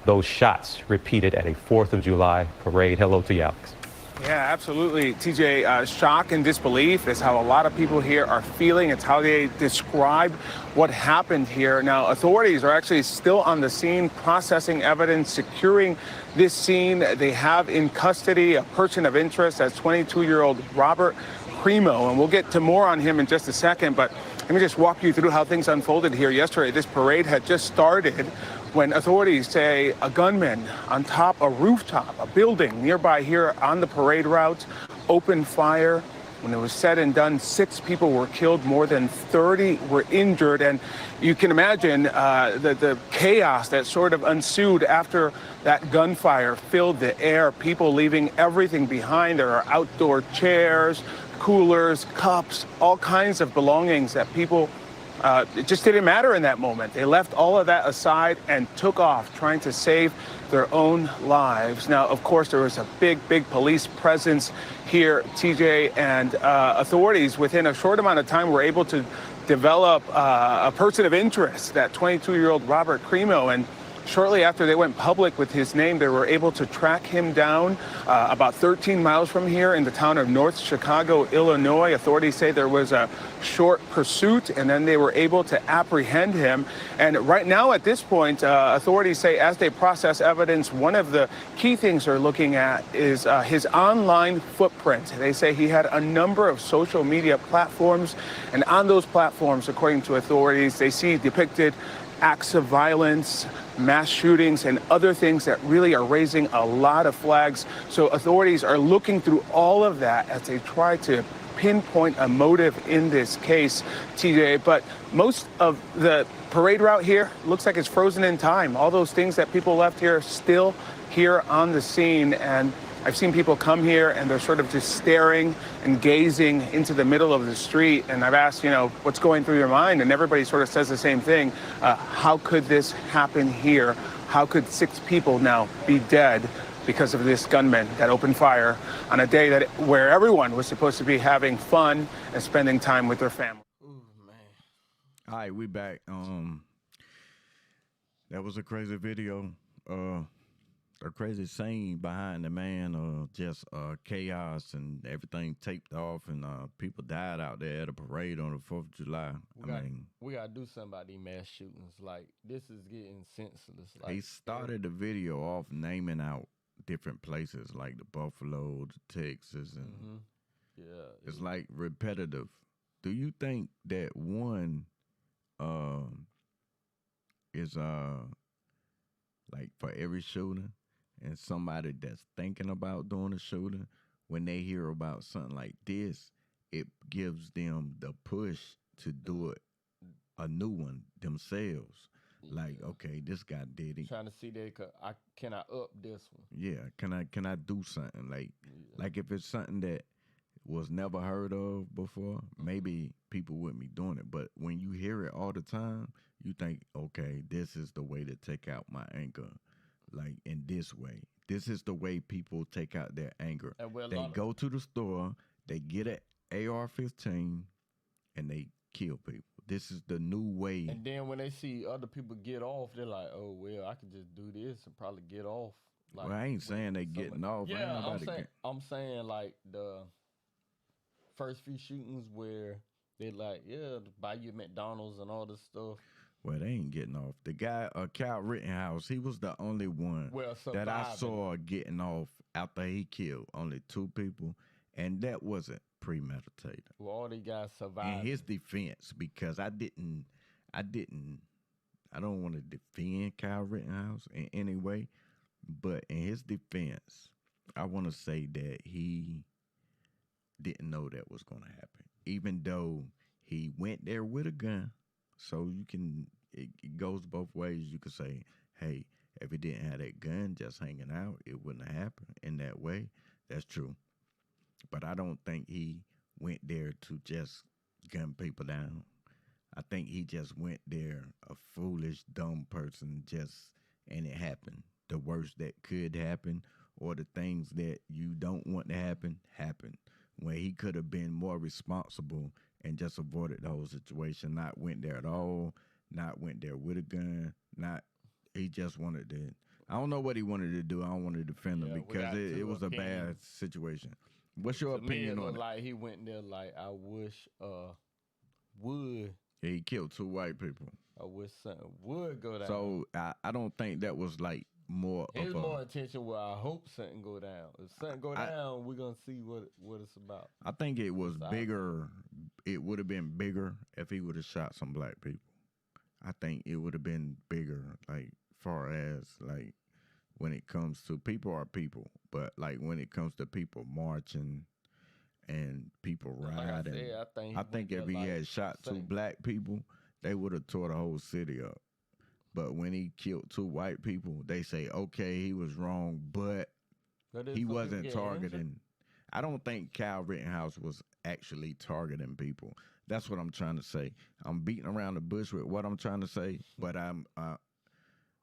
those shots repeated at a 4th of July parade. Hello to you, Alex. Yeah, absolutely. TJ, shock and disbelief is how a lot of people here are feeling. It's how they describe what happened here. Now, authorities are actually still on the scene, processing evidence, securing this scene. They have in custody a person of interest, that's 22-year-old Robert Primo, and we'll get to more on him in just a second. But Let me just walk you through how things unfolded here yesterday. This parade had just started when authorities say a gunman on top a rooftop, a building nearby here on the parade route, opened fire. When it was said and done, 6 people were killed, more than 30 were injured. And you can imagine the chaos that sort of ensued after that gunfire filled the air, people leaving everything behind. There are outdoor chairs, coolers, cups, all kinds of belongings that people, it just didn't matter in that moment. They left all of that aside and took off trying to save their own lives. Now, of course, there was a big police presence here, TJ, and authorities within a short amount of time were able to develop a person of interest, that 22-year-old Robert Crimo, and shortly after they went public with his name, they were able to track him down about 13 miles from here in the town of North Chicago, Illinois. Authorities say there was a short pursuit, and then they were able to apprehend him. And right now at this point, authorities say as they process evidence, one of the key things they're looking at is his online footprint. They say he had a number of social media platforms, and on those platforms, according to authorities, they see depicted acts of violence, mass shootings, and other things that really are raising a lot of flags. So authorities are looking through all of that as they try to pinpoint a motive in this case, TJ. But most of the parade route here looks like it's frozen in time. All those things that people left here still here on the scene. And I've seen people come here and they're sort of just staring and gazing into the middle of the street. And I've asked, what's going through your mind? And everybody sort of says the same thing. How could this happen here? How could 6 people now be dead because of this gunman that opened fire on a day where everyone was supposed to be having fun and spending time with their family? Ooh, man. All right, we back. That was a crazy video. A crazy scene behind the man, just chaos and everything taped off, and people died out there at a parade on the 4th of July. We gotta do something about these mass shootings. Like, this is getting senseless. Like, he started the video off naming out different places like the Buffalo, the Texas, and it's like repetitive. Do you think that one is like for every shooter? And somebody that's thinking about doing a shooting, when they hear about something like this, it gives them the push to do it, a new one themselves. Yeah. Like, okay, this guy did it. Trying to see that can I up this one? Yeah, can I do something like if it's something that was never heard of before, maybe people wouldn't be doing it. But when you hear it all the time, you think, okay, this is the way to take out my anger. Like, in this way. This is the way people take out their anger. They go to the store, they get an AR-15, and they kill people. This is the new way. And then when they see other people get off, they're like, oh, well, I could just do this and probably get off. Like, well, I ain't saying they getting off. Yeah, I'm saying like the first few shootings where they like, buy you McDonald's and all this stuff. Well, they ain't getting off. The guy, Kyle Rittenhouse, he was the only one that I saw getting off after he killed only 2 people, and that wasn't premeditated. Well, all these guys survived. In his defense, because I don't want to defend Kyle Rittenhouse in any way, but in his defense, I want to say that he didn't know that was going to happen, even though he went there with a gun. So it goes both ways. You could say, hey, if he didn't have that gun just hanging out, it wouldn't have happened in that way. That's true. But I don't think he went there to just gun people down. I think he just went there, a foolish, dumb person, and it happened. The worst that could happen, or the things that you don't want to happen, happened. When he could have been more responsible and just avoided the whole situation, not went there at all, not went there with a gun, he just wanted to, I don't know what he wanted to do. I don't want to defend him because it was a bad situation. What's your opinion on it? Like, he went there like, I wish would. He killed 2 white people. I wish something would go down. So I don't think that was like more His of a. more intention was, I hope something go down. If something go down, we're gonna see what it's about. I think it was So bigger. It would have been bigger if he would have shot some black people. I think it would have been bigger, like far as like when it comes to people are people, but like when it comes to people marching and people Like I riding, said, I think if he had shot two black people, they would have tore the whole city up. But when he killed two white people, they say, okay, he was wrong, but he wasn't targeting. I don't think Kyle Rittenhouse was actually targeting people. That's what I'm trying to say. I'm beating around the bush with what I'm trying to say, but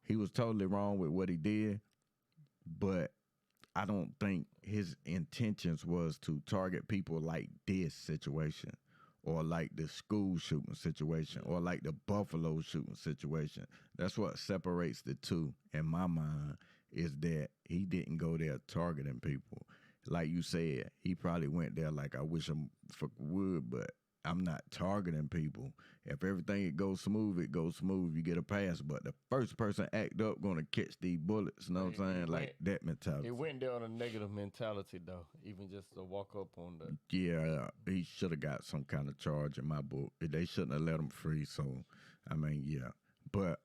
he was totally wrong with what he did, but I don't think his intentions was to target people like this situation or like the school shooting situation or like the Buffalo shooting situation. That's what separates the two in my mind, is that he didn't go there targeting people. Like you said, he probably went there like, I wish I would, but I'm not targeting people. If everything goes smooth, it goes smooth. You get a pass. But the first person act up gonna catch these bullets. You know what I'm saying? Like that mentality. He went there on a negative mentality though, even just to walk up on the. Yeah, he should have got some kind of charge in my book. They shouldn't have let him free. So, I mean, yeah. But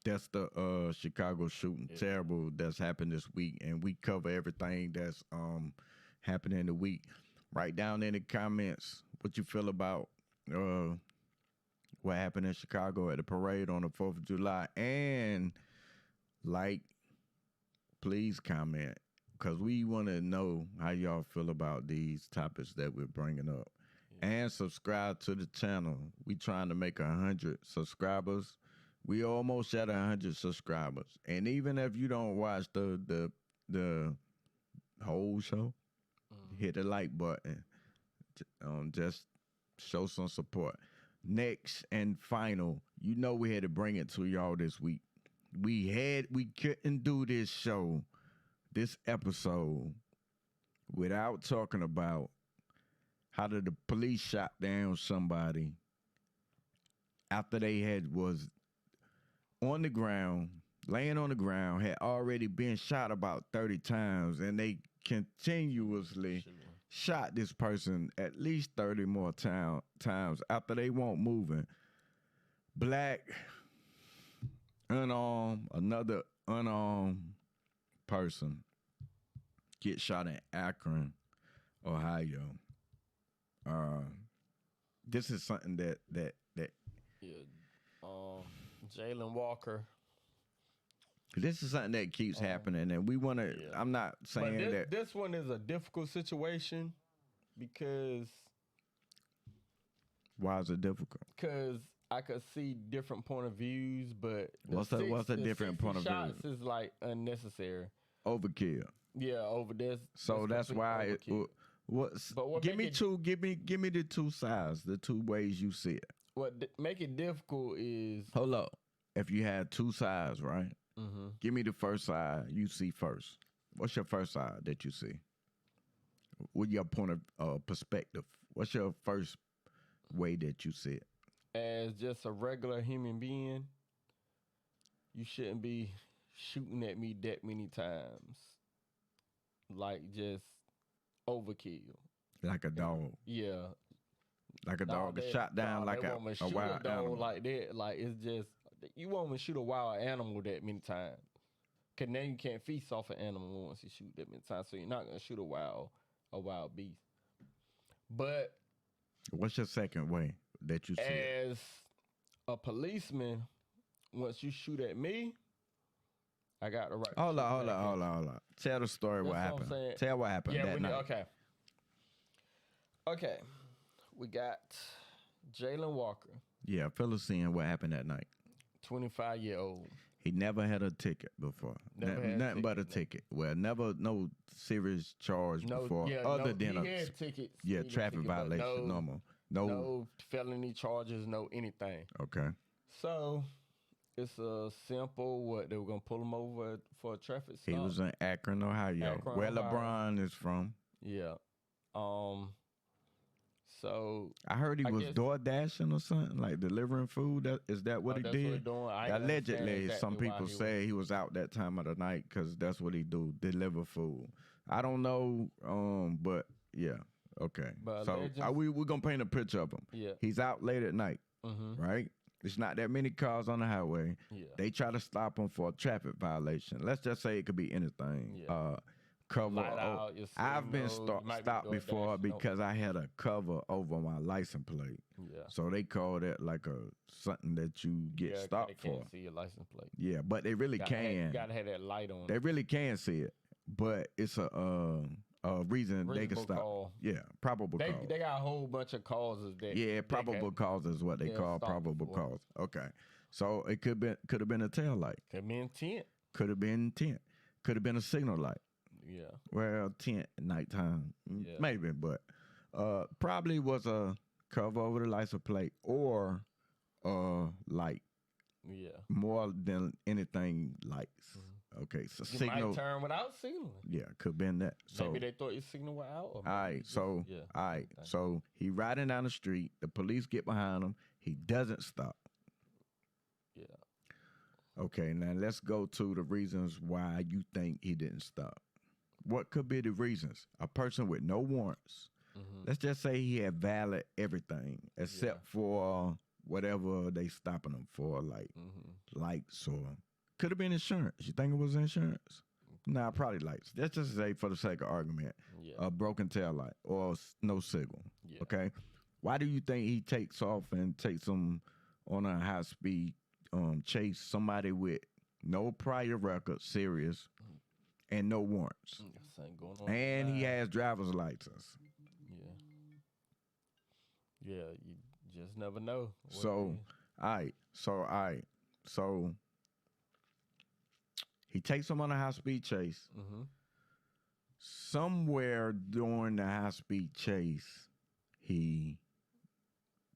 that's the Chicago shooting. Yeah. Terrible that's happened this week, and we cover everything that's happening in the week. Write down in the comments what you feel about what happened in Chicago at the parade on the 4th of July. And, please comment, because we want to know how y'all feel about these topics that we're bringing up. Yeah. And subscribe to the channel. We trying to make 100 subscribers. We almost at 100 subscribers. And even if you don't watch the whole show, hit the like button. Just show some support. Next and final, we had to bring it to y'all this week. We couldn't do this episode, without talking about how the police shot down somebody after they was on the ground, laying on the ground, had already been shot about 30 times, and they continuously shot this person at least 30 more times after they weren't moving. Black, unarmed, another unarmed person get shot in Akron, Ohio. This is something that Jalen Walker. This is something that keeps happening, and we want to. Yeah. I'm not saying that this one is a difficult situation because. Why is it difficult? Because I could see different point of views, but what's a different point of view? Shots is like unnecessary. Overkill. Yeah, over this. So that's why. Give me the two sides, the two ways you see it. What make it difficult is. Hold up. If you had two sides, right? Mm-hmm. Give me the first side you see first. What's your first side that you see? With your point of perspective, what's your first way that you see it? As just a regular human being, you shouldn't be shooting at me that many times. Like just overkill. Like a dog. Yeah. Like a dog is shot down like a wild animal. Like that. Like it's just. You won't even shoot a wild animal that many times. Because now you can't feast off an animal once you shoot that many times. So you're not going to shoot a wild beast. But. What's your second way that you see it? As a policeman, once you shoot at me, I got the right. Hold on. Tell the story. What happened. Tell what happened that night. Okay. We got Jalen Walker. Yeah, fill us in what happened that night. 25-year-old. He never had a ticket before. Nothing but a ticket. Well, never no serious charge before. Yeah, other than he had tickets. Yeah, traffic violation. Normal. No felony charges. No anything. Okay. So it's a simple. What they were gonna pull him over for a traffic stop. He was in Akron, Ohio, where LeBron is from. Yeah. So I heard he was guess, door dashing or something, like delivering food. Is that what he that's did? what he doing. I ain't understand Allegedly, exactly some why people say he was out that time of the night because that's what he do, deliver food. I don't know, but yeah, okay. But So we're gonna paint a picture of him. Yeah. He's out late at night, right? There's not that many cars on the highway. Yeah. They try to stop him for a traffic violation. Let's just say it could be anything. Yeah. Cover. Light out, your I've been signals, you might be stopped door before dashing, because I had a cover over my license plate. Yeah. So they call that like something that you get stopped they for. can't see your license plate. Yeah, but they really can. You gotta have that light on. They really can see it, but it's a reason they can stop. Call. Yeah, probable cause. They got a whole bunch of causes that. Yeah, probable cause is what they call probable cause. Okay, so it could have been a tail light. Could be intent. Could have been intent. Could have been a signal light. Yeah. Well, tent at nighttime, maybe, but probably was a cover over the license plate or light. Yeah. More than anything lights. Okay, so You signal. might turn without signaling. Yeah, could have been that. So Maybe they thought your signal were out. all right, so so he riding down the street. The police get behind him. He doesn't stop. Yeah. Okay, now let's go to the reasons why you think he didn't stop. What could be the reasons? A person with no warrants. Let's just say he had valid everything except for whatever they stopping him for, like lights or could have been insurance. You think it was insurance? Nah, probably lights. Let's just say for the sake of argument, a broken tail light or no signal. Yeah. Okay, why do you think he takes off and takes them on a high speed chase somebody with no prior record, serious, and no warrants, and he has driver's license? Yeah, you just never know. So he takes him on a high speed chase. Somewhere during the high speed chase, he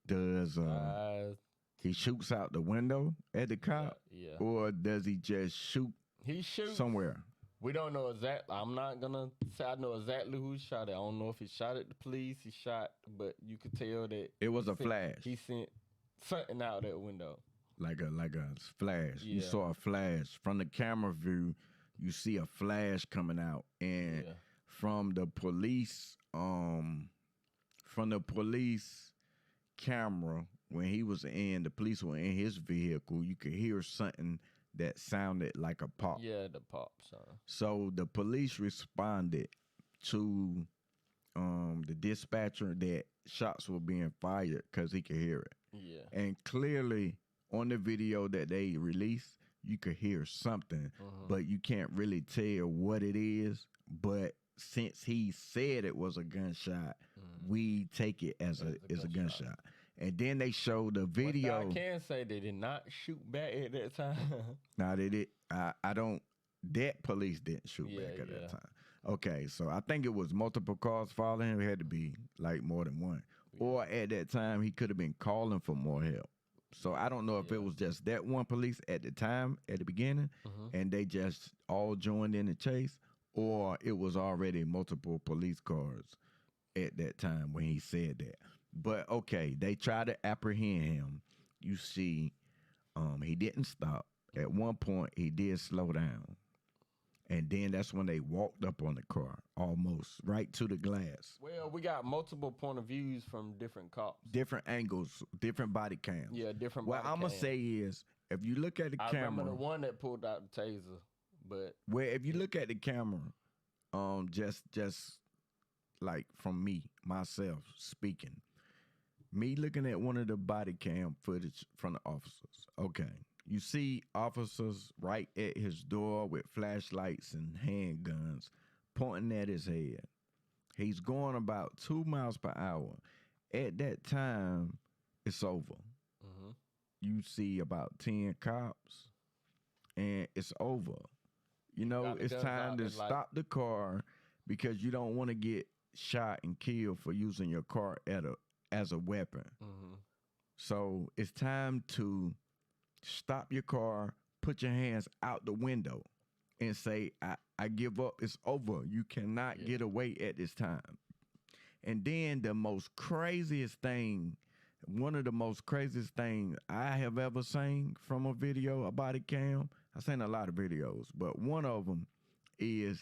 does he shoots out the window at the cop, or does he just shoot? He shoots somewhere. We don't know exactly. I'm not gonna say I know exactly who he shot at. I don't know if he shot at the police. He shot, but you could tell that it was a flash. He sent something out that window, like a flash. Yeah. You saw a flash from the camera view. You see a flash coming out, and from the police camera, when he was the police were in his vehicle, you could hear something that sounded like a pop. Yeah, the pop sound. So the police responded to the dispatcher that shots were being fired because he could hear it. Yeah. And clearly on the video that they released, you could hear something, but you can't really tell what it is. But since he said it was a gunshot, we take it as a gunshot. And then they showed the video. I can say they did not shoot back at that time. Now they did. I don't. That police didn't shoot back at that time. Okay, so I think it was multiple cars following him. It had to be like more than one. Or at that time, he could have been calling for more help. So I don't know if it was just that one police at the time, at the beginning, and they just all joined in the chase, or it was already multiple police cars at that time when he said that. But okay, they tried to apprehend him. You see, he didn't stop. At one point, he did slow down. And then that's when they walked up on the car, almost right to the glass. Well, we got multiple point of views from different cops. Different angles, different body cams. Yeah, different What I'm going to say is, if you look at the camera. I remember the one that pulled out the taser, but. Well, if you look at the camera, just like from me, myself speaking, me looking at one of the body cam footage from the officers. Okay. You see officers right at his door with flashlights and handguns pointing at his head. He's going about 2 miles per hour. At that time, it's over. You see about 10 cops, and it's over. You know, it's time to stop the car because you don't want to get shot and killed for using your car as a weapon. So it's time to stop your car, put your hands out the window, and say, I give up. It's over. You cannot get away at this time. And then the most craziest thing, one of the most craziest things I have ever seen from a video, a body cam. I've seen a lot of videos, but one of them is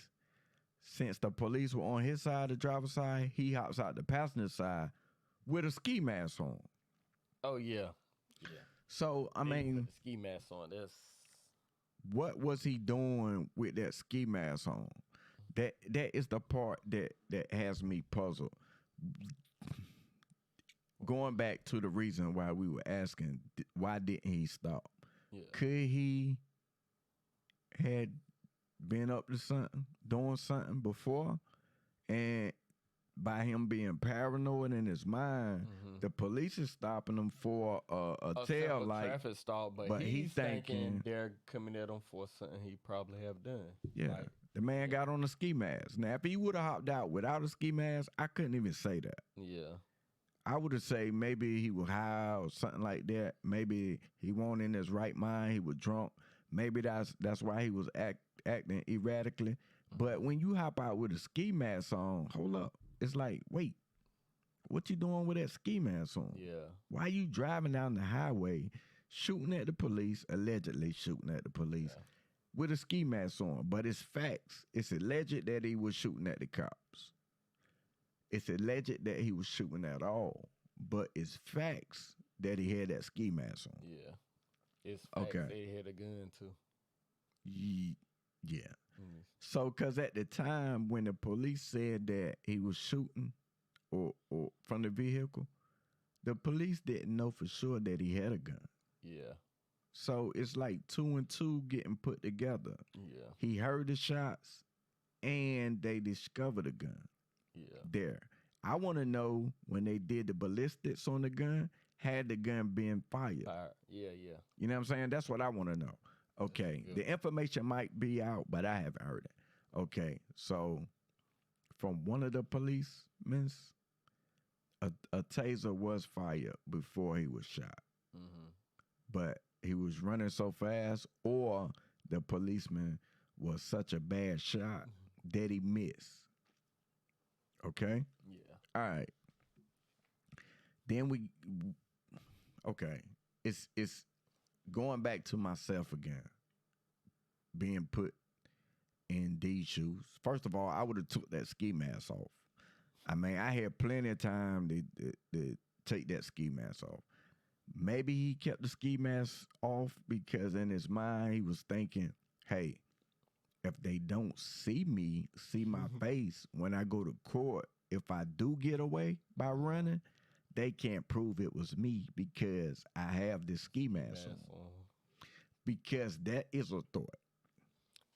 since the police were on his side, the driver's side, he hops out the passenger side with a ski mask on. Oh yeah. So I He mean, put the ski mask on. That's what was he doing with that ski mask on? That is the part that has me puzzled. Going back to the reason why we were asking, why didn't he stop? Yeah. Could he had been up to something, doing something before, and by him being paranoid in his mind, the police is stopping him for a tail light. Traffic stop, but he's thinking they're coming at him for something he probably have done. Yeah. Like, The man got on a ski mask. Now, if he would have hopped out without a ski mask, I couldn't even say that. yeah. I would have said maybe he was high or something like that. Maybe he wasn't in his right mind. He was drunk. Maybe that's why he was acting erratically. But when you hop out with a ski mask on, hold up. It's like, wait, what you doing with that ski mask on? Yeah. Why you driving down the highway, shooting at the police, allegedly shooting at the police, with a ski mask on? But it's facts. It's alleged that he was shooting at the cops. It's alleged that he was shooting at all. But it's facts that he had that ski mask on. Yeah. It's facts Okay. they had a gun too. Yeah. So, because at the time when the police said that he was shooting or from the vehicle, the police didn't know for sure that he had a gun. Yeah. So it's like 2 and 2 getting put together. Yeah. He heard the shots and they discovered a gun there. I want to know when they did the ballistics on the gun, had the gun been fired? Yeah. You know what I'm saying? That's what I want to know. Okay. The information might be out, but I haven't heard it. Okay. So from one of the policemen, a taser was fired before he was shot. But he was running so fast, or the policeman was such a bad shot that he missed. Okay? Yeah. All right. Then it's going back to myself again, being put in these shoes. First of all, I would have took that ski mask off. I mean, I had plenty of time to take that ski mask off. Maybe he kept the ski mask off because in his mind he was thinking, hey, if they don't see my face when I go to court, if I do get away by running, they can't prove it was me because I have this ski mask on. Because that is a thought.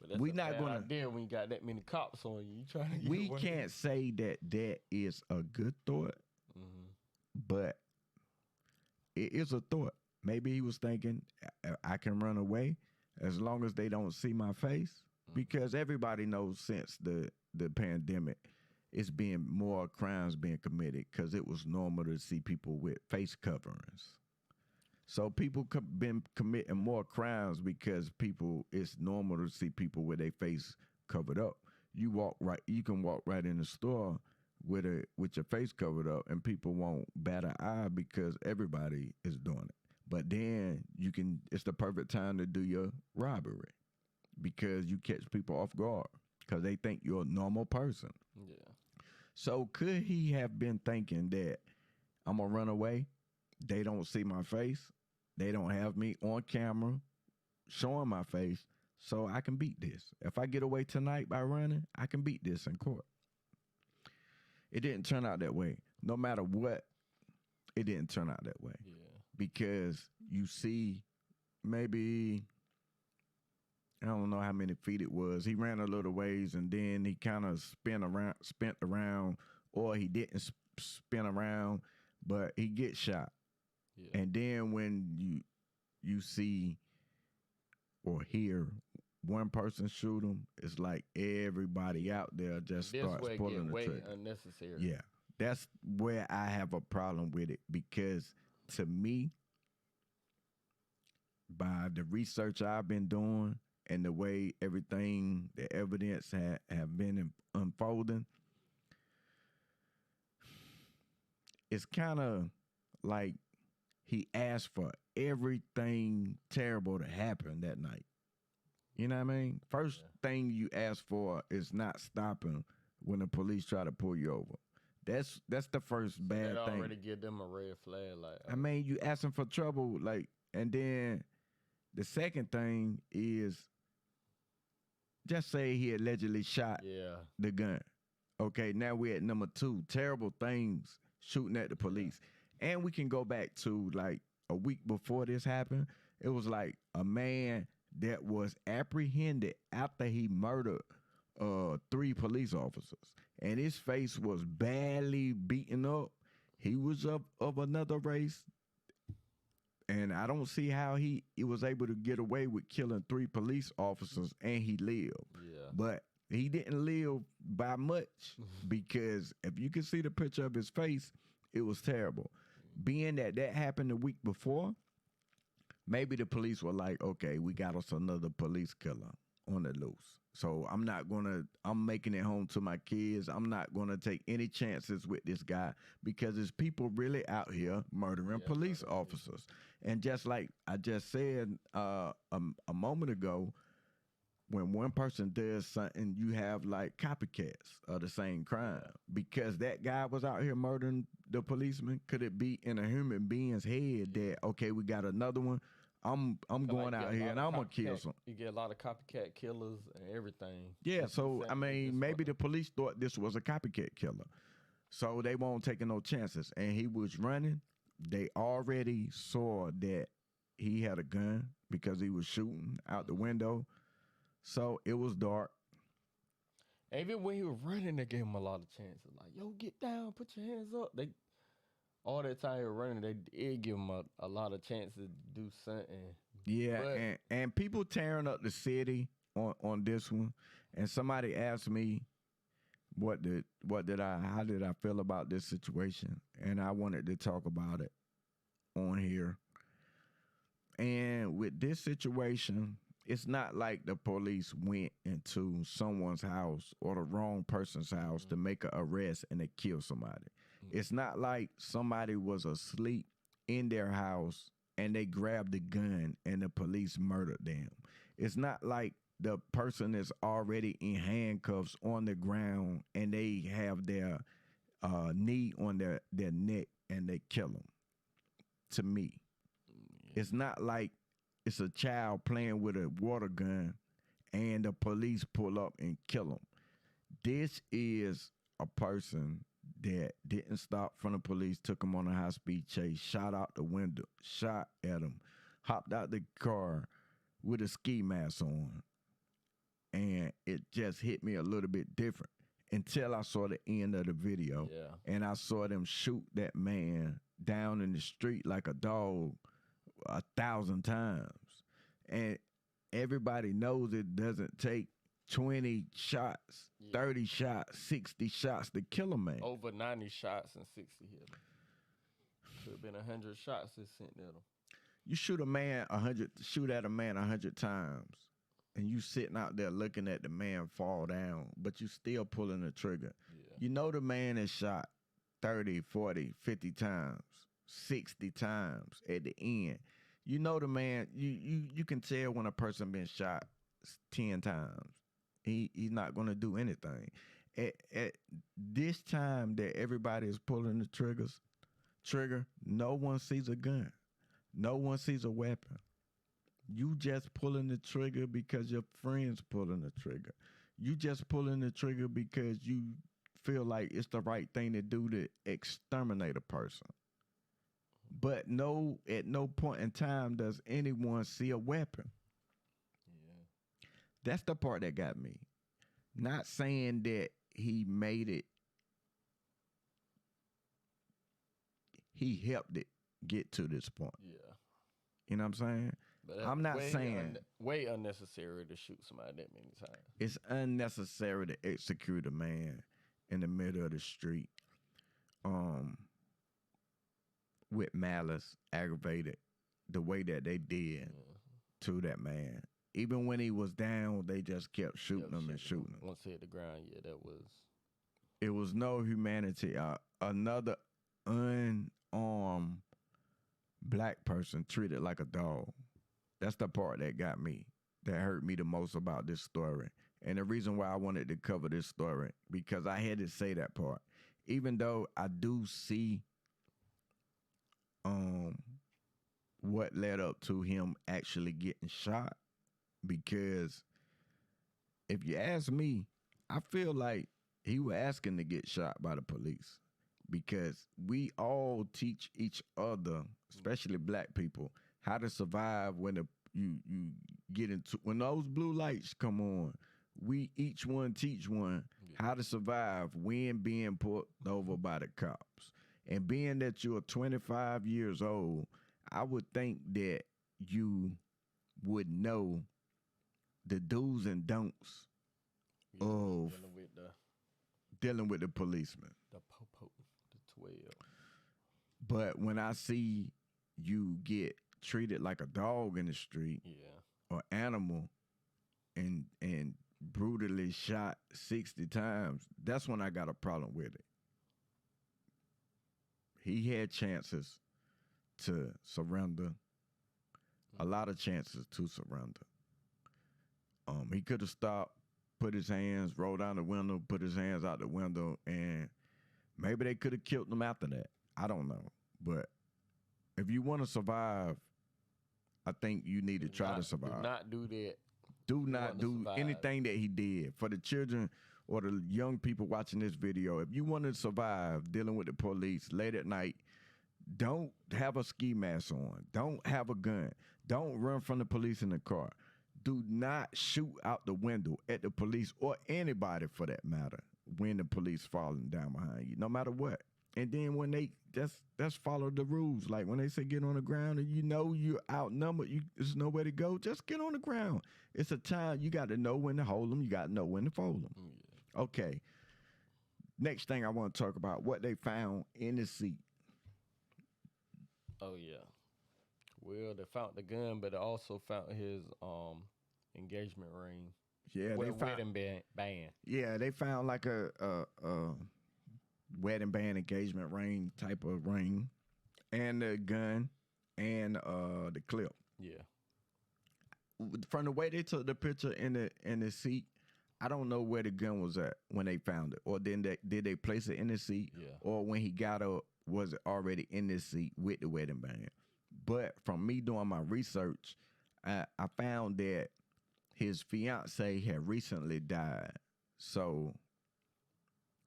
But that's we a not bad gonna idea when you got that many cops on you. You trying to get we away. can't say that is a good thought, but it is a thought. Maybe he was thinking, I can run away as long as they don't see my face, because everybody knows since the pandemic, it's been more crimes being committed because it was normal to see people with face coverings. So people been committing more crimes because it's normal to see people with their face covered up. You can walk right in the store with your face covered up, and people won't bat an eye because everybody is doing it. But then it's the perfect time to do your robbery because you catch people off guard because they think you're a normal person. Yeah. So could he have been thinking that I'm gonna run away? They don't see my face. They don't have me on camera showing my face, so I can beat this. If I get away tonight by running, I can beat this in court. It didn't turn out that way. No matter what, it didn't turn out that way. Yeah. Because you see, maybe, I don't know how many feet it was. He ran a little ways and then he kind of spent around, or he didn't spin around, but he gets shot. Yeah. And then when you see or hear one person shoot him, it's like everybody out there just starts pulling the trigger. Unnecessary. Yeah, that's where I have a problem with it, because to me, by the research I've been doing and the way the evidence have been unfolding, it's kind of like he asked for everything terrible to happen that night. You know what I mean? First thing you ask for is not stopping when the police try to pull you over. That's the first bad That thing. already give them a red flag. Like, I mean, you asking for trouble, like, and then the second thing is, just say he allegedly shot the gun. Okay, now we're at number 2, terrible things shooting at the police. And we can go back to like a week before this happened. It was like a man that was apprehended after he murdered 3 police officers. And his face was badly beaten up. He was of another race. And I don't see how he was able to get away with killing 3 police officers and he lived. Yeah. But he didn't live by much because if you can see the picture of his face, it was terrible. Being that happened the week before, maybe the police were like, okay, we got us another police killer on the loose. So I'm making it home to my kids. I'm not going to take any chances with this guy because there's people really out here murdering police officers. And just like I just said a moment ago, when one person does something, you have like copycats of the same crime. Because that guy was out here murdering the policeman, could it be in a human being's head that, okay, we got another one? I'm going out here and I'm going to kill some. You get a lot of copycat killers and everything. Yeah, so, I mean, maybe the police thought this was a copycat killer. So they won't take no chances. And he was running. They already saw that he had a gun because he was shooting out the window. So it was dark. Even when he was running, they gave him a lot of chances. Like, yo, get down, put your hands up. All that time he was running, they did give him a lot of chances to do something. Yeah, and people tearing up the city on this one. And somebody asked me how did I feel about this situation? And I wanted to talk about it on here. And with this situation, it's not like the police went into someone's house or the wrong person's house to make an arrest and they kill somebody. It's not like somebody was asleep in their house and they grabbed a gun and the police murdered them. It's not like the person is already in handcuffs on the ground and they have their knee on their neck and they kill them. To me, it's not like it's a child playing with a water gun and the police pull up and kill them. This is a person that didn't stop from the police, took him on a high-speed chase, shot out the window, shot at him, hopped out the car with a ski mask on. And it just hit me a little bit different until I saw the end of the video. Yeah. And I saw them shoot that man down in the street like a dog 1,000 times. And everybody knows it doesn't take 20 shots, 30 shots, 60 shots to kill a man. Over 90 shots and 60 hit him. Could have been 100 shots that sent at him. You shoot at a man 100 times, and you sitting out there looking at the man fall down, but you still pulling the trigger. Yeah. You know the man is shot 30, 40, 50 times, 60 times at the end. You know the man, you can tell when a person been shot 10 times. He's not going to do anything. At this time that everybody is pulling the trigger, no one sees a gun. No one sees a weapon. You just pulling the trigger because your friend's pulling the trigger. You just pulling the trigger because you feel like it's the right thing to do to exterminate a person. But at no point in time does anyone see a weapon. Yeah. That's the part that got me. Not saying that he made it. He helped it get to this point. Yeah. You know what I'm saying? But I'm not saying way unnecessary to shoot somebody that many times. It's unnecessary to execute a man in the middle of the street, with malice, aggravated, the way that they did to that man. Even when he was down, they just kept shooting him and shooting him. Once he hit the ground, it was no humanity. unarmed black person treated like a dog. That's the part that got me, that hurt me the most about this story. And the reason why I wanted to cover this story, because I had to say that part. Even though I do see what led up to him actually getting shot, because if you ask me, I feel like he was asking to get shot by the police, because we all teach each other, especially black people, how to survive when you get into, when those blue lights come on. We each one teach one how to survive when being pulled over by the cops. And being that you're 25 years old, I would think that you would know the do's and don'ts of dealing with the policeman. The popo, the 12. But when I see you get treated like a dog in the street, or animal, and brutally shot 60 times, that's when I got a problem with it. He had chances to surrender, a lot of chances to surrender. He could have stopped, put his hands, rolled down the window, put his hands out the window, and maybe they could have killed him after that. I don't know. But if you want to survive, I think you need to try to survive. Do not do that. Do not do anything that he did. For the children or the young people watching this video, if you want to survive dealing with the police late at night, don't have a ski mask on. Don't have a gun. Don't run from the police in the car. Do not shoot out the window at the police or anybody for that matter when the police falling down behind you, no matter what. And then when they just follow the rules. Like when they say get on the ground and you know you're outnumbered, there's nowhere to go, just get on the ground. It's a time you got to know when to hold them. You got to know when to fold them. Okay. Next thing I want to talk about, what they found in the seat. Oh, yeah. Well, they found the gun, but they also found his engagement ring. Yeah, they found wedding band. Yeah, they found like a wedding band engagement ring type of ring, and the gun, and the clip. Yeah. From the way they took the picture in the seat, I don't know where the gun was at when they found it, or did they place it in the seat, or when he got up, was it already in the seat with the wedding band? But from me doing my research, I found that his fiance had recently died. So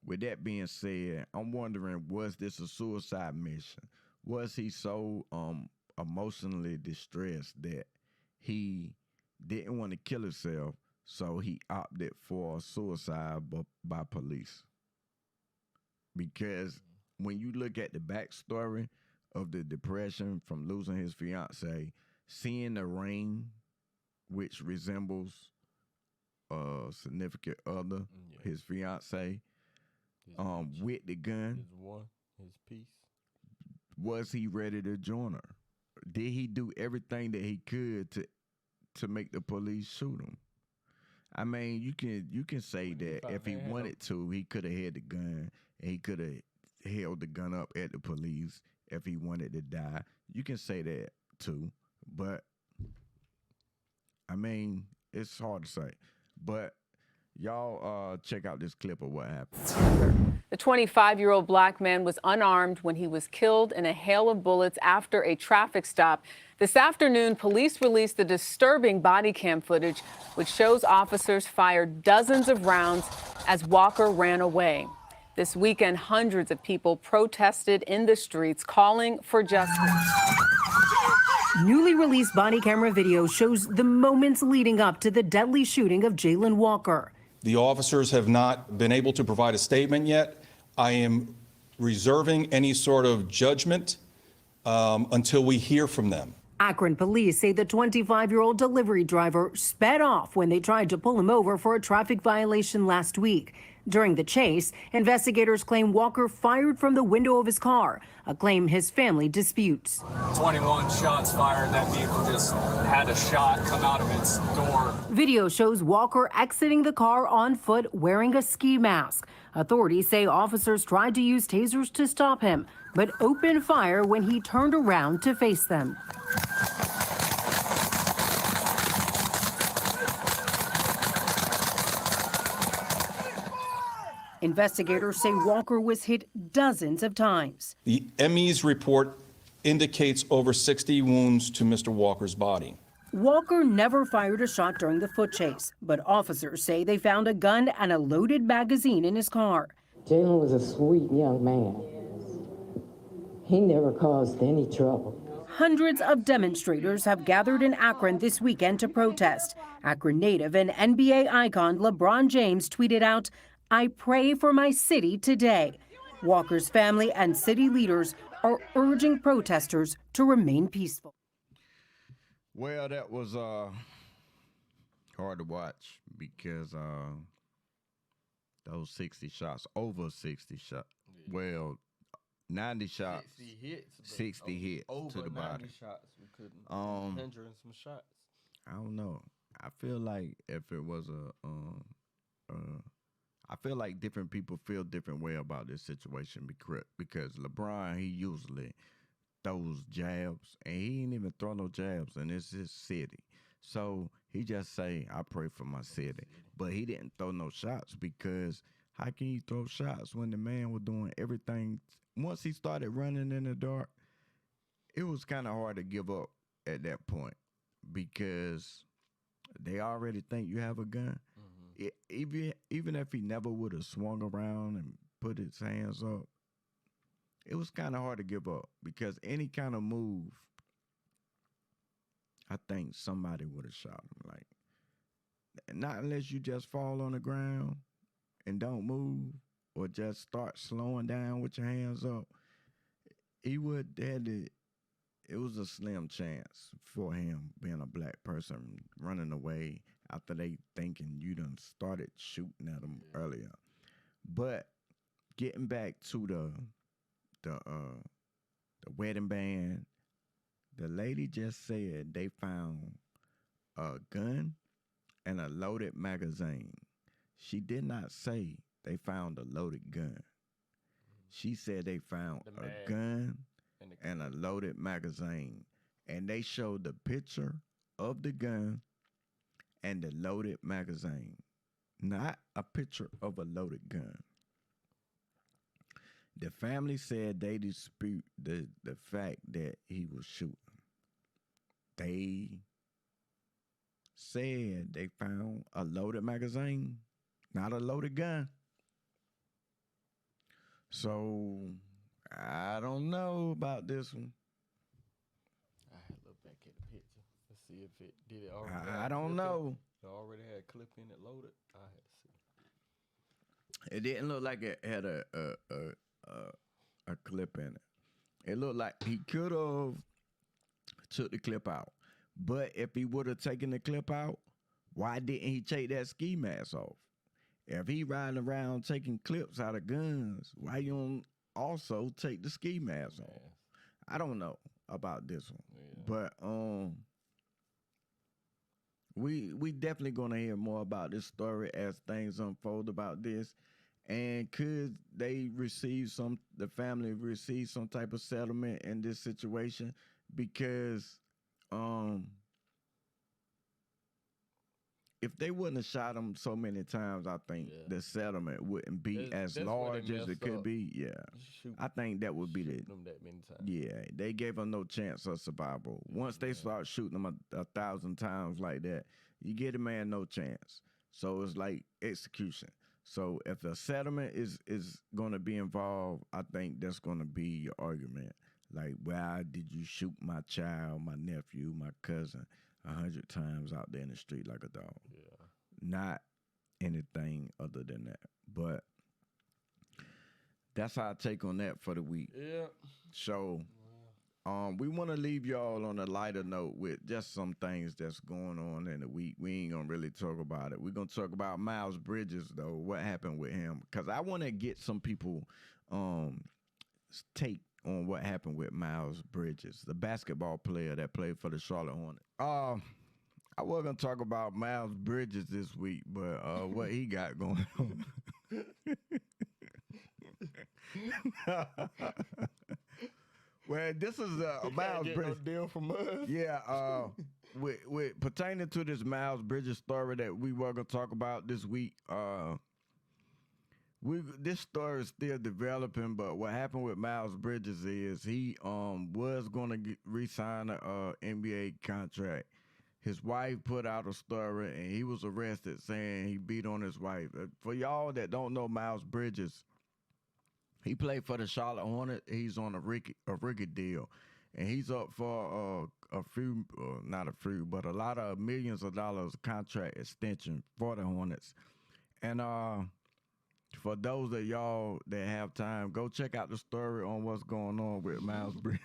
with that being said, I'm wondering, was this a suicide mission? Was he so emotionally distressed that he didn't want to kill himself, so he opted for suicide by police? Because when you look at the backstory of the depression from losing his fiance, seeing the ring, which resembles a significant other, his fiance, with the gun, his piece. Was he ready to join her? Did he do everything that he could to make the police shoot him? I mean, you can say that if he wanted to, he could have had the gun, and he could have held the gun up at the police if he wanted to die. You can say that too, but I mean, it's hard to say. But y'all check out this clip of what happened. The 25-year-old black man was unarmed when he was killed in a hail of bullets after a traffic stop. This afternoon, police released the disturbing body cam footage, which shows officers fired dozens of rounds as Walker ran away. This weekend, hundreds of people protested in the streets calling for justice. Newly released body camera video shows the moments leading up to the deadly shooting of Jayland Walker. The officers have not been able to provide a statement yet. I am reserving any sort of judgment until we hear from them. Akron police say the 25-year-old delivery driver sped off when they tried to pull him over for a traffic violation last week. During the chase, investigators claim Walker fired from the window of his car, a claim his family disputes. 21 shots fired. That vehicle just had a shot come out of its door. Video shows Walker exiting the car on foot wearing a ski mask. Authorities say officers tried to use tasers to stop him, but opened fire when he turned around to face them. Investigators say Walker was hit dozens of times. The ME's report indicates over 60 wounds to Mr. Walker's body. Walker never fired a shot during the foot chase, but officers say they found a gun and a loaded magazine in his car. Jalen was a sweet young man. He never caused any trouble. Hundreds of demonstrators have gathered in Akron this weekend to protest. Akron native and NBA icon LeBron James tweeted out, "I pray for my city today." Walker's family and city leaders are urging protesters to remain peaceful. Well, that was hard to watch because those 60 shots, over 60 shots, well, 90 shots, 60 hits to the body. Shots, we couldn't injure some shots. I don't know. I feel like if it was I feel like different people feel different way about this situation because LeBron, he usually throws jabs, and he ain't even throw no jabs, and it's his city. So he just say, I pray for my city. But he didn't throw no shots because how can you throw shots when the man was doing everything? Once he started running in the dark, it was kind of hard to give up at that point because they already think you have a gun. Even if he never would have swung around and put his hands up, it was kind of hard to give up because any kind of move, I think somebody would have shot him. Like, not unless you just fall on the ground and don't move or just start slowing down with your hands up. He would had it. It was a slim chance for him being a black person running away after they thinking you done started shooting at them earlier. But getting back to the wedding band, the lady just said they found a gun and a loaded magazine. She did not say they found a loaded gun. She said they found a gun and a loaded magazine. And they showed the picture of the gun and the loaded magazine, not a picture of a loaded gun. The family said they dispute the fact that he was shooting. They said they found a loaded magazine, not a loaded gun. So I don't know about this one. I had to look back at the picture. Let's see if it did it already. I don't know. It already had a clip in it loaded. I had to see. It didn't look like it had a clip in it. It looked like he could have took the clip out. But if he would have taken the clip out, why didn't he take that ski mask off? If he riding around taking clips out of guns, why you don't also take the ski mask off? I don't know about this one. But we definitely gonna hear more about this story as things unfold about this. And could they the family receive some type of settlement in this situation? Because if they wouldn't have shot him so many times, I think the settlement wouldn't be as large as it could be. Yeah, I think that would be them that many times. Yeah, they gave him no chance of survival. Once they start shooting him a 1,000 times like that, you get a man no chance. So it's like execution. So if a settlement is going to be involved, I think that's going to be your argument. Like, why did you shoot my child, my nephew, my cousin 100 times out there in the street like a dog? Yeah. Not anything other than that. But that's how I take on that for the week. Yeah. So We want to leave y'all on a lighter note with just some things that's going on in the week. We ain't gonna really talk about it. We're gonna talk about Miles Bridges, though. What happened with him? Because I want to get some people take on what happened with Miles Bridges, the basketball player that played for the Charlotte Hornets. I was gonna talk about Miles Bridges this week, but what he got going on. Well, this is Miles Bridges. No deal from us. Yeah, with pertaining to this Miles Bridges story that we were gonna talk about this week. This story is still developing, but what happened with Miles Bridges is he was gonna re-sign a NBA contract. His wife put out a story, and he was arrested saying he beat on his wife. For y'all that don't know Miles Bridges, he played for the Charlotte Hornets. He's on a rookie deal, and he's up for a few, not a few, but a lot of millions of dollars contract extension for the Hornets. And for those of y'all that have time, go check out the story on what's going on with Miles Bridges.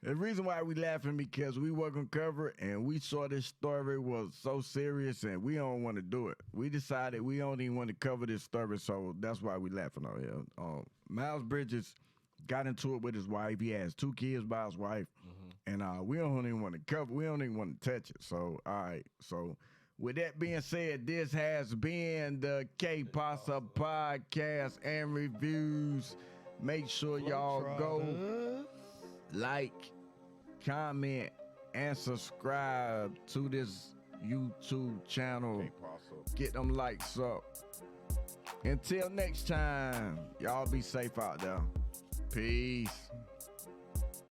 The reason why we laughing because we were gonna cover it, and we saw this story was so serious, and we don't want to do it. We decided we don't even want to cover this story, so that's why we laughing on here. Miles Bridges got into it with his wife. He has 2 kids by his wife, and we don't even want to cover. We don't even want to touch it. So all right. So with that being said, this has been the K-Pasa podcast and reviews. Make sure y'all go like, comment, and subscribe to this YouTube channel. Get them likes up. Until next time, y'all be safe out there. Peace.